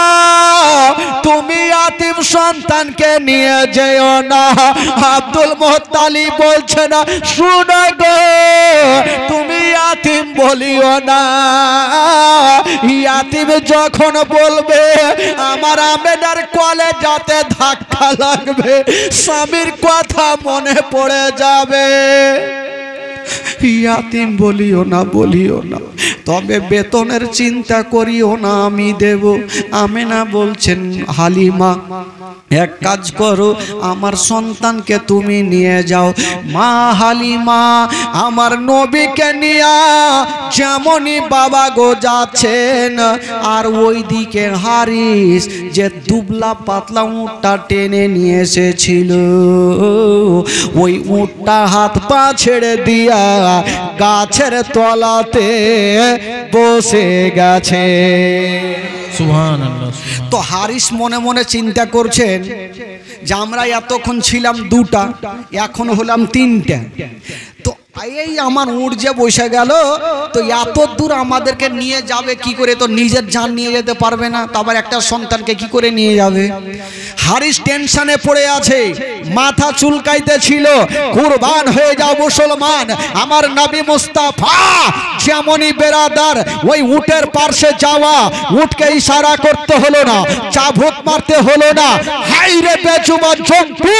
তুমি ইয়াতীম সন্তানকে নিয়ে যেও না। আব্দুল মুত্তালিব বলছে না, শুনো গো তুমি ইয়াতীম বলিও না। ইয়াতীম যখন বলবে আমার আমেনার কলেজাতে ধাক্কা লাগবে, স্বামীর কথা মনে পড়ে যাবে। ইয়াতীম বলিও না, বলিও না, তবে বেতনের চিন্তা করিও না, আমি দেব। আমেনা বলছেন, হালিমা এক কাজ করো, আমার সন্তানকে তুমি নিয়ে যাও। মা হালিমা আমার নবীকে নিয়া যেমনই বাবা গো যাচ্ছেন, আর ওই দিকে হারিস যে দুবলা পাতলা উটটা টেনে নিয়ে এসেছিল, ওই উটটা হাত পা ছেড়ে দিয়া গাছের তলাতে বসে গেছে। সুবহানাল্লাহ। তো হারিস মনে মনে চিন্তা করছেন যে আমরা এতক্ষণ ছিলাম দুটা, এখন হলাম তিনটা। তো এই আমার উট যে বসে গেল, তো এত দূর আমাদেরকে নিয়ে যাবে কি করে? তো নিজের জান নিয়ে যেতে পারবে না, তো আবার একটা সন্তানকে কি করে নিয়ে যাবে? হারিস টেনশনে পড়ে আছে, মাথা চুলকাইতে ছিল। কুরবান হয়ে যাও মুসলমান, আমার নবী মুস্তাফা যেমনই বেরাদার ওই উটের পাশে যাওয়া, উটকে ইশারা করতে হলো না, চাবুক মারতে হলো না। হাইরে বেজুবান জন্তু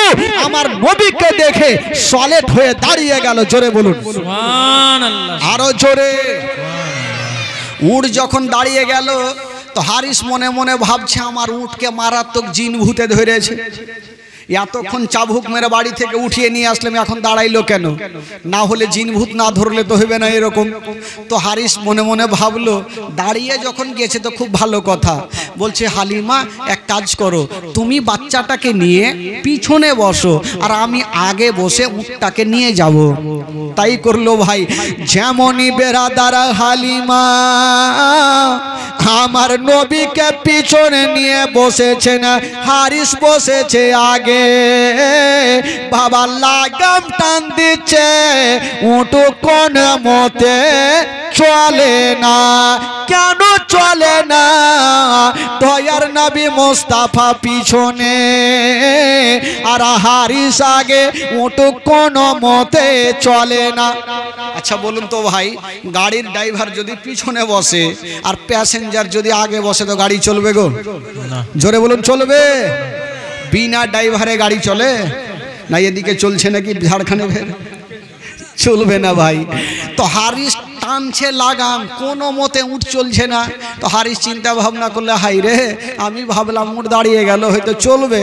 আমার নবীকে দেখে সলেট হয়ে দাঁড়িয়ে গেল। জোরে বলুন সুবহানাল্লাহ। আরো জোরে। উট যখন দাঁড়িয়ে গেল, তো হারিস মনে মনে ভাবছে আমার উটকে মারাত্মক জিন ভূতে ধরেছে। এতক্ষণ চাবুক মেরে বাড়ি থেকে উঠিয়ে নিয়ে আসলাম, এখন দাঁড়াইলো কেন? না হলে জিন ভূত না ধরলে তো হবে না এরকম। তো হারিস মনে মনে ভাবলো, দাঁড়িয়ে যখন গেছে তো খুব ভালো কথা। বলছে, হালিমা এক কাজ করো, তুমি বাচ্চাটাকে নিয়ে পিছনে বসো, আর আমি আগে বসে উটটাকে নিয়ে যাব। তাই করলো ভাই। যেমনই বেরাদার হালিমা আমার নবীকে পিছনে নিয়ে বসেছে না, হারিস বসেছে আগে। বাবা লাগাম টান দিচ্ছে, উঠো কোন মতে চলে না। কেন চলে না? দয়ার নবী মুস্তাফা পিছনে আর হারিস আগে, উঠো কোন মতে চলে না। আচ্ছা বলুন তো ভাই, গাড়ির ড্রাইভার যদি পিছনে বসে আর প্যাসেঞ্জার যদি আগে বসে, তো গাড়ি চলবে গো? জোরে বলুন, চলবে? বিনা ড্রাইভারে গাড়ি চলে না? এদিকে চলছে নাকি ঝাড়খণ্ডে ফের? চলবে না ভাই। তো হারিস টানছে লাগাম, কোনো মতে উঠ চলছে না। তো হারিস চিন্তা ভাবনা করলে, হাই রে, আমি ভাবলাম উঠ দাঁড়িয়ে গেল, হয়তো চলবে,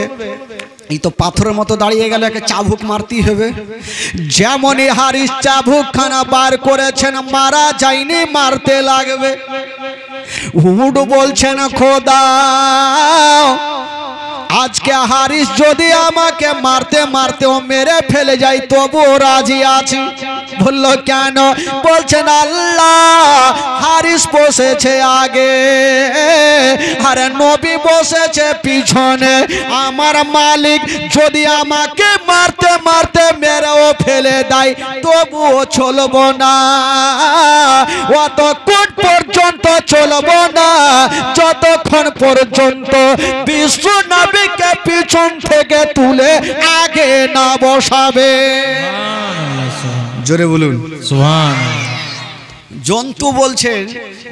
এই তো পাথরের মতো দাঁড়িয়ে গেল, একে চাবুক মারতেই হবে। যেমনই হারিস চাবুক খানা বার করেছেন, মারা যায়নি, মারতে লাগবে। উট বলছেন, খোদা আজকে হারিস যদি আমাকে মারতে মারতেও মেরে ফেলে যায়, তবুও রাজি আছি। বলল কেন? বলছেন, আল্লাহ হারিস বসেছে আগে, আরে নবী বসেছে পিছনে। আমার মালিক যদি আমাকে মারতে মারতে মেরেও ফেলে দেয়, তবুও চলব না। অতক্ষণ পর্যন্ত চলব না যতক্ষণ পর্যন্ত বিশ্ব নবীকে পিছন থেকে তুলে আগে না বসাবে। জোরে বলুন সুবহানাল্লাহ। জন্তু বলছেন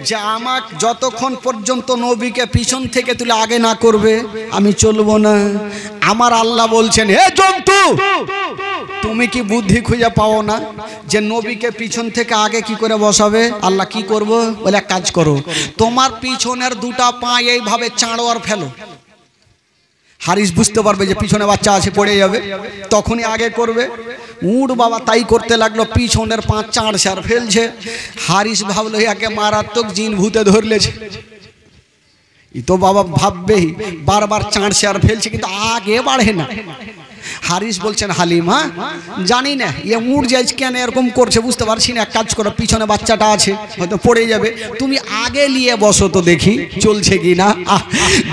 যে আমাকে যতক্ষণ পর্যন্ত নবীকে পিছন থেকে তুলে আগে না করবে, আমি চলবো না। আমার আল্লাহ বলছেন, হে জন্তু, তুমি কি বুদ্ধি খুঁজে পাও না যে নবীকে পিছন থেকে আগে কি করে বসাবে? আল্লাহ কি করব? বলে এক কাজ করো, তোমার পিছনের দুটা পা এইভাবে চাঁড়ো আর ফেলো। হারিস বুঝতে পারবে যে পিছনে বাচ্চা আছে, পড়ে যাবে, তখনই আগে করবে। উট বাবা তাই করতে লাগলো, পিছনের পা চাঁড়ছে আর ফেলছে। হারিস ভাবলো একে মারাত্মক জিন ভূতে ধরলেছে, ই তো বাবা ভাববেই বারবার চাঁড়ছে আর ফেলছে, কিন্তু আগে বাড়ে না। হারিস বলছেন হালিমা জানি না এ উড় যাই কেন এরকম করছে, বুঝতে পারছি না। এক কাজ করো, পিছনে বাচ্চাটা আছে হয়তো পড়ে যাবে, তুমি আগে নিয়ে বসো তো দেখি চলছে কি না।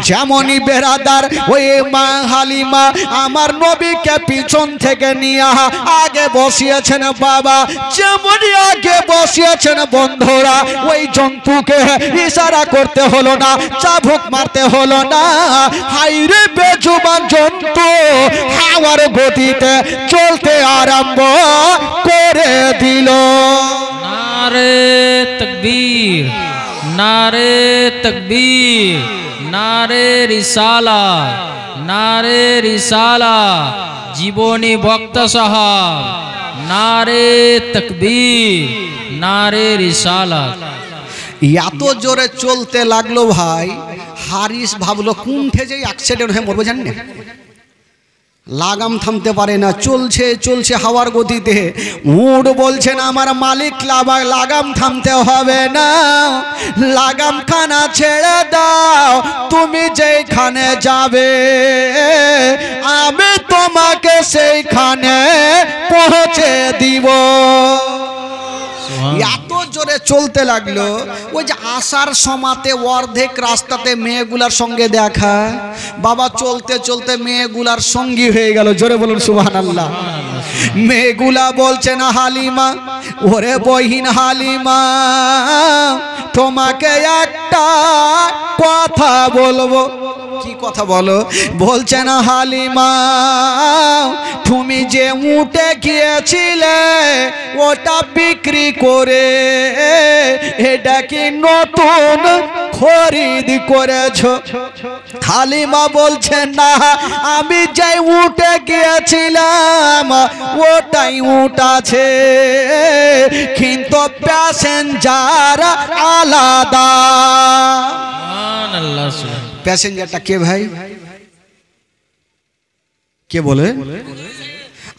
যেমনই বেরাদার ওই মা হালিমা আমার নবীকে পিছন থেকে নিয়ে আগে বসিয়েছেন বাবা। যেমনই আগে বসিয়েছেন বন্ধুরা, ওই জন্তুকে ইশারা করতে হলো না, চাবুক মারতে হলো না। হাইরে বেজুবান জন্তু হাওয়ার গতিতে চলতে আরম্ভ করে দিল। নারে তকবীর, নারে তকবীর, নারে রিসালা, নারে রিসালা, জীবনী বক্তা সাহাব, নারে তকবীর, নারে রিসালা। এত জোরে চলতে লাগলো ভাই, হারিস ভাবলো কুণ্ঠে যে অ্যাক্সিডেন্ট হয়ে মরবে জানি না, লাগাম থামতে পারে না, চলছে চলছে হাওয়ার গতিতে। উট বলছেন আমার মালিক লাগাম থামতে হবে না, লাগাম খানা ছেড়ে দাও, তুমি যেখানে যাবে আমি তোমাকে সেইখানে পৌঁছে দিব। এত জোরে চলতে লাগলো, ওই যে আসার সময়তে অর্ধেক রাস্তাতে মেয়েগুলার সঙ্গে দেখা, বাবা চলতে চলতে মেয়েগুলার সঙ্গী হয়ে গেল। জোরে বলুন সুবহানাল্লাহ। মেয়েগুলা বলছেন হালিমা, ওরে বহিন হালিমা তোমাকে একটা কথা বলবো। কি কথা বলো? বলছেন হালিমা তুমি যে উঠে গিয়েছিলে ওটা বিক্রি করে এটা কি নতুন খরিদ করেছো? হালিমা বলছেন না, আমি যে উঠে গিয়েছিলাম ওটাই উট আছে, কিন্তু প্যাসেঞ্জার আলাদা। প্যাসেঞ্জারটা কে ভাই? কে বলে?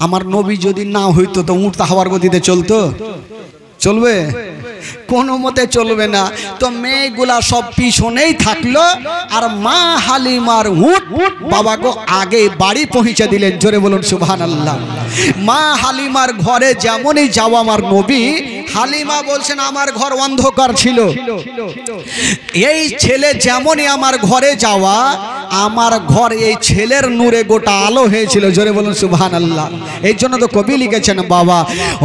আমার নবী যদি না হইতো তো উঠতে হাওয়ার গতিতে চলতো? চলবে? কোনো মতে চলবে না। তো মেয়েগুলা সব পিছনেই থাকলো, আর মা হালিমার উট বাবাকে আগে বাড়ি পৌঁছে দিলেন। জোরে বলুন সুবহানাল্লাহ। মা হালিমার ঘরে যেমনই যাওয়া আমার নবী, হালিমা বলছেন আমার ঘর অন্ধকার ছিল, এই ছেলে যেমনই আমার ঘরে যাওয়া আমার ঘর এই ছেলের নূরে গোটা আলো হয়েছিল। জোরে বলুন সুবহানাল্লাহ। এই জন্য তো কবি লিখেছেন বাবা,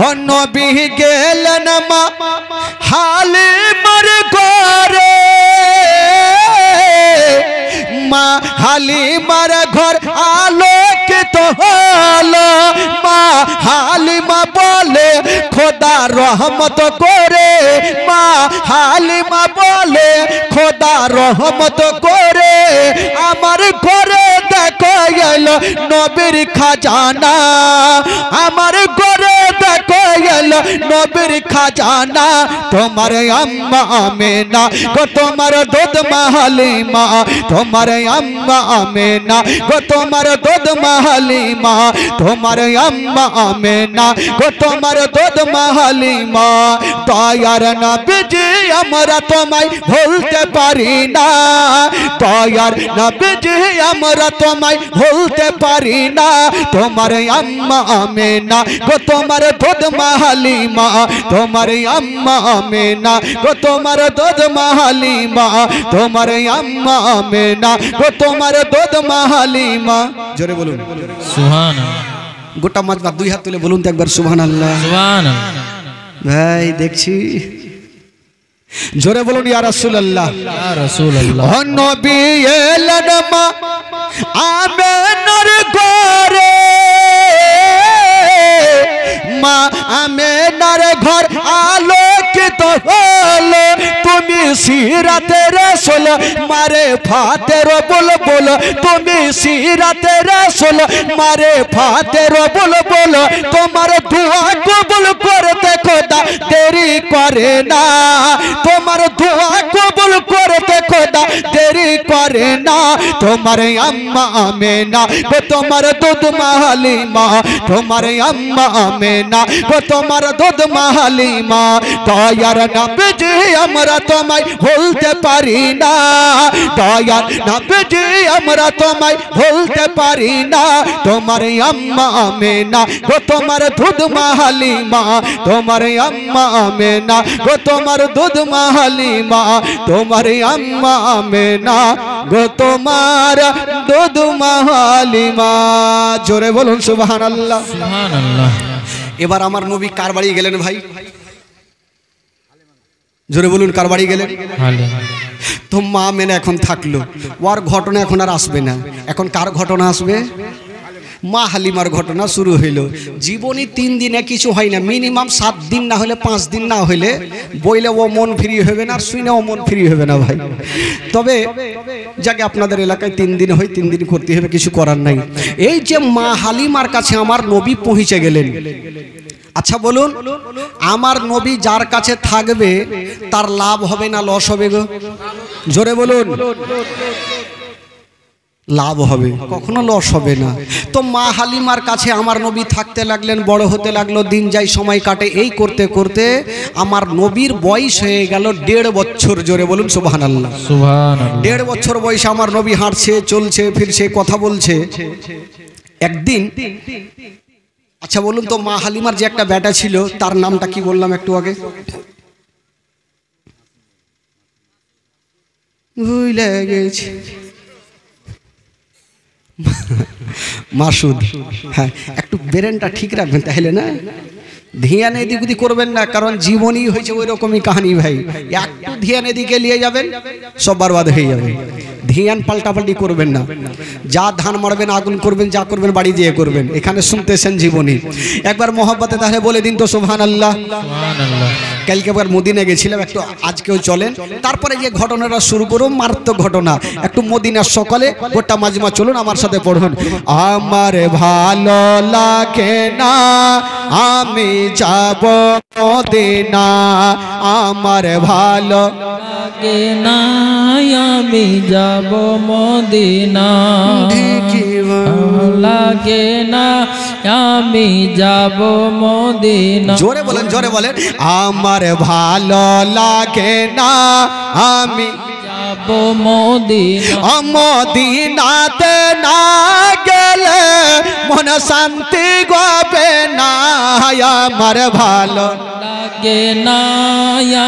ও নবী গেলেন মা হালিমার ঘরে, মা হালিমার ঘর আলোকিত হলো। মা হালিমা বলে খোদা রহমত করে, মা হালিমা বলে খোদা রহমত করে আমার ঘরে দেখো এলো নবীর খাজানা, আমার ঘরে দেখো এলো নবীর খাজানা। তোমার আম্মা আমেনা গো তোমার দুধ মা হালিমা, তোমার আম্মা আমেনা গো তোমার দুধ মা হালিমা, তোমার আম্মা আমেনা গো তোমার দুধ মা হালিমা। দয়ার নবীজি আমরা তোমায় ভুলতে পারি না, দয়ার নবীজি আমরা তোমায় ভুলতে পারি না। তোমার আম্মা আমেনা গো তোমার দুধ মা হালিমা, তোমার আম্মা আমেনা গো তোমার দুধ মা হালিমা, তোমার আম্মা আমেনা গো তোমার দুধ মা হালিমা। জোরে বলুন সুবহানাল্লাহ। গোটা মাঝ দুই হাত তুলে বলুন তো একবার সুবহানাল্লাহ। সুবহানাল্লাহ। ভাই দেখছি, জোরে বলুন ইয়া রাসূলুল্লাহ। ইয়া রাসূলুল্লাহ। ও নবী এলেন মা আমেনার ঘরে, মা আমেনার ঘর আলোকিত হলো। তুমি সিরাতে রাসূল মারে ফাতের বল বল, তুমি সিরাতে রাসূল মারে ফাতের বল বল। তোমার দোয়া কবুল করতে খোদা দেরি করে না, তোমার দোয়া কবুল করতে খোদা না দেরি করে না তোমার আম্মা আমেনা গো তোমার দুধ মা হালিমা তোমার আম্মা আমেনা গো তোমার দুধ মা হালিমা দয়ার নবীজি আমরা তোমায় ভুলতে পারি না দয়ার নবীজি আমরা তোমায় ভুলতে পারি না তোমার আম্মা আমেনা গো তোমার দুধ মা হালিমা তোমার আম্মা আমেনা গো তোমার দুধ মা হালিমা তোমার আম্মা আমেনা গো তোমার দুধ মা হালিমা জোরে বলুন সুবহানাল্লাহ সুবহানাল্লাহ। এবার আমার নবী কার বাড়ি গেলেন ভাই জোরে বলুন কার বাড়ি গেলেন হালিমা। তো মা মেনে এখন থাকলো ওর ঘটনা এখন আর আসবে না এখন কার ঘটনা আসবে মা হালিমার ঘটনা শুরু হইলো জীবনে 3 দিনে কিছু হয় না মিনিমাম 7 দিন না হলে 5 দিন না হলে বইলে ও মন ফ্রি হবে না আর শুনে ও মন ফ্রি হবে না ভাই তবে যাকে আপনাদের এলাকায় 3 দিন হয় 3 দিন করতে হবে কিছু করার নাই এই যে মা হালিমার কাছে আমার নবী পৌঁছে গেলেন আচ্ছা বলুন আমার নবী যার কাছে থাকবে তার লাভ হবে না লস হবে গো জোরে বলুন লাভ হবে কখনো লস হবে না তো মা হালিমার কাছে আমার নবী থাকতে লাগলেন বড় হতে লাগলো দিন যায় সময় কাটে এই করতে করতে আমার নবীর বয়স হয়ে গেল 1.5 বছর জোরে বলুন সুবহানাল্লাহ সুবহানাল্লাহ। 1.5 বছর বয়সে আমার নবী হাঁটছে চলছে ফিরছে কথা বলছে একদিন আচ্ছা বলুন তো মা হালিমার যে একটা বেটা ছিল তার নামটা কি বললাম একটু আগে ভুলে গেছি মাসুদ হ্যাঁ একটু ব্রেনটা ঠিক রাখবেন তাহলে না ধ্যান এদিক ওদিক করবেন না কারণ জীবনই হয়েছে ওই রকমই কাহিনী ভাই একটু ধ্যান এদিকে নিয়ে যাবেন সব বরবাদ হয়ে যাবে ধ্যান পাল্টাপাল্টি করবেন না যা ধান মারবেন আগুন করবেন যা করবেন বাড়ি দিয়ে করবেন এখানে শুনতেছেন জীবনী একবার মোহাব্বতে তাহলে বলে দিন তো সুবহানাল্লাহ সুবহানাল্লাহ। কালকে একবার মদিনা গেছিলাম একটু আজকেও চলেন তারপরে যে ঘটনাটা শুরু করব মারাত্মক ঘটনা একটু মদিনার সকালে গোটা মাজমা চলুন আমার সাথে পড়ুন আমার ভালো লাগে না আমি যাব মদিনা আমার ভালো লাগে না আমি যাব মদিনা লাগে না আমি যাব মদিনা জোরে বলেন আমার ভালো লাগে না আমি যাব মদিনা মদিনাতে না গেলে মন শান্তি হবে না আমার ভালো লাগে না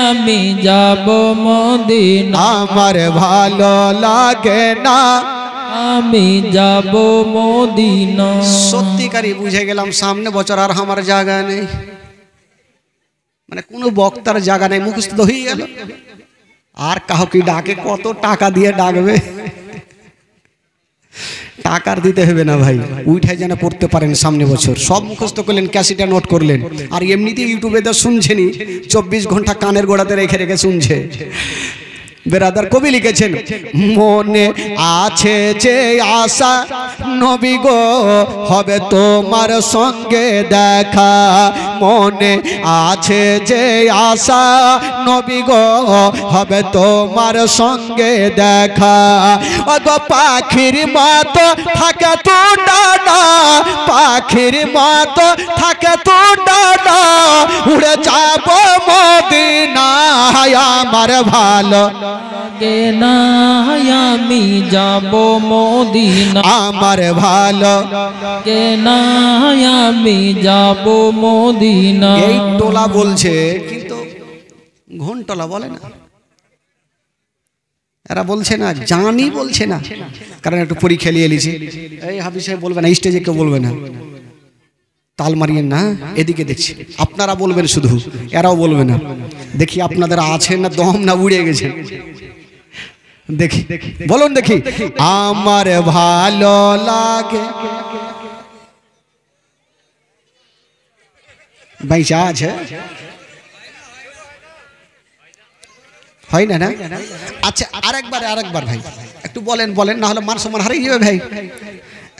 আমি যাব মদিনা আমার ভালো লাগে না আমি যাব মদিনা সত্যিকারই বুঝে গেলাম সামনে বছর আর আমার জায়গা নেই মানে কোনো বক্তার জায়গা নেই মুখস্থ তো হয়ে গেল আর কাউকে ডাকে কত টাকা দিয়ে ডাকবে টাকার দিতে হবে না ভাই উঠাই যেন পড়তে পারেন সামনে বছর সব মুখস্থ করলেন ক্যাসেটটা নোট করলেন আর এমনিতেই ইউটিউবে তো শুনছেনই 24 ঘন্টা কানের গোড়াতে রেখে রেখে শুনছে বেরাদার কবি লিখেছেন মনে আছে যে আশা নবী গো হবে তোমার সঙ্গে দেখা মনে আছে যে আশা নবী গো হবে তোমার সঙ্গে দেখা ওগো পাখির মতো থাকে তো ডানা পাখির মতো থাকে তো ডানা উড়ে যাব মদিনা আমার ভালো লাগে না আমি যাব মদিনা আমার ভালো লাগে না আমি যাব মদিনা এই টোলা বলছে কিন্তু ঘন্টলা বলে না এরা বলছে না জানি বলছে না কারণ একটু পরীক্ষা নিয়ে এলিছি এই হাফিজ সাহেব বলবে না স্টেজে কেউ বলবে না তাল মারিয়েন না এদিকে দেখছি আপনারা বলবেন শুধু এরাও বলবে না দেখি আপনাদের আছেন না দম না উড়ে গেছে দেখি বলুন দেখি আমার ভালো লাগে বাইচা আছে হয় না না আচ্ছা আরেকবার ভাই একটু বলেন না হলে মান সম্মান হারিয়ে যাবে ভাই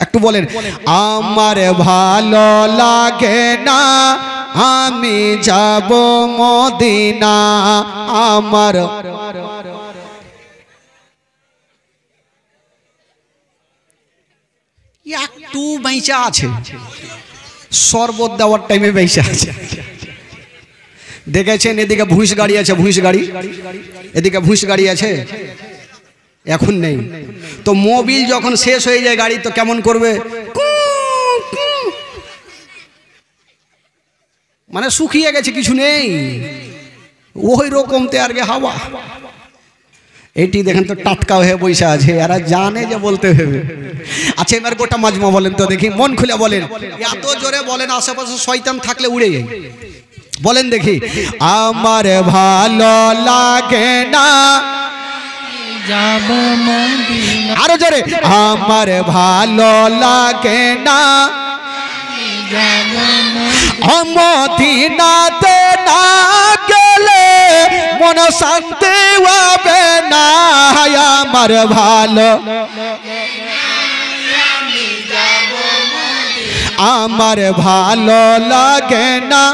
একটু বলেন আমার ভালো লাগে না আমি যাব মদিনা আমার একটু বেঁচা আছে, শরবত দেওয়ার টাইমে বেঁচে আছে। দেখেছেন এদিকে ভুঁইশ গাড়ি আছে, ভুঁইশ গাড়ি, এদিকে ভুঁইশ গাড়ি আছে, এখন নেই। তো মোবিল যখন শেষ হয়ে যায় গাড়ি, তো কেমন করবে? মানে শুকিয়ে গেছে, কিছু নেই, ওই রকম তে আর হাওয়া। এটি দেখেন তো টাটকা হয়ে বৈশা আছে, এরা জানে যে বলতে হবে। আচ্ছা এবার গোটা মাজমা বলেন তো দেখি, মন খুলে বলেন, এত জোরে বলেন আশেপাশে শয়তান থাকলে উড়ে যায়। বলেন দেখি, আমার ভালো লাগে না যাব মদিনা, আরো জোরে, আমার ভালো লাগে না যাব মদিনাতে না গেলে মন শান্তি হবে না। আমার ভালো, আমার ভালো লাগে না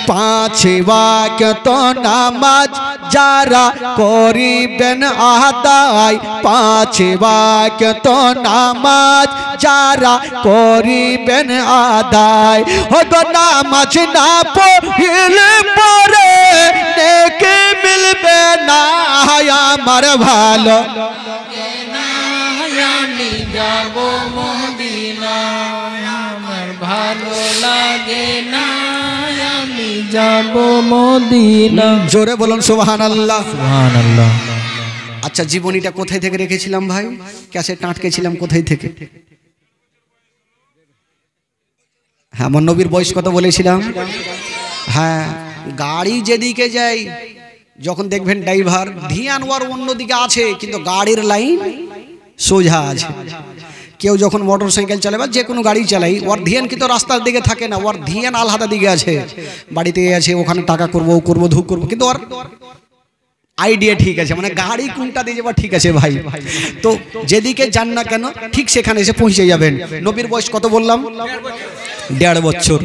পাঁচ ওয়াক্ত নামাজ যারা করিবেন আদায়, পাঁচ ওয়াক্ত নামাজ যারা করিবেন আদায়। হয়তো নামাজ না পড়লে পরে নেকি মিলবে না। আমার ভালো আমি যাব মদিনা, আমার ভালো লাগে না আমি যাব মদিনা। জোরে বলুন সুবহানাল্লাহ। সুবহানাল্লাহ। আচ্ছা জীবনীটা কোথায় থেকে রেখেছিলাম ভাই? ক্যাসেট টাঁটকেছিলাম কোথায় থেকে? হ্যাঁ, আমার নবীর বয়স কত বলেছিলাম? হ্যাঁ, গাড়ি যেদিকে যায়, যখন দেখবেন ড্রাইভার ধিয়ান ওর অন্যদিকে আছে, কিন্তু গাড়ির লাইন সোজা আছে। কেউ যখন মোটর সাইকেল চালায় বা যে কোনো গাড়ি চালাই, ওর ধ্যান কিন্তু রাস্তার দিকে থাকে না, ওর ধ্যান আলাদা দিকে আছে, বাড়িতে আছে, ওখানে টাকা করবো, ও করবো, ধুক করবো, কিন্তু ওর আইডিয়া ঠিক আছে, মানে গাড়ি কোনটা দিয়ে যাবা ঠিক আছে ভাই। তো যেদিকে যান না কেন ঠিক সেখানে এসে পৌঁছে যাবেন। নবীর বয়স কত বললাম? 1.5 বছর।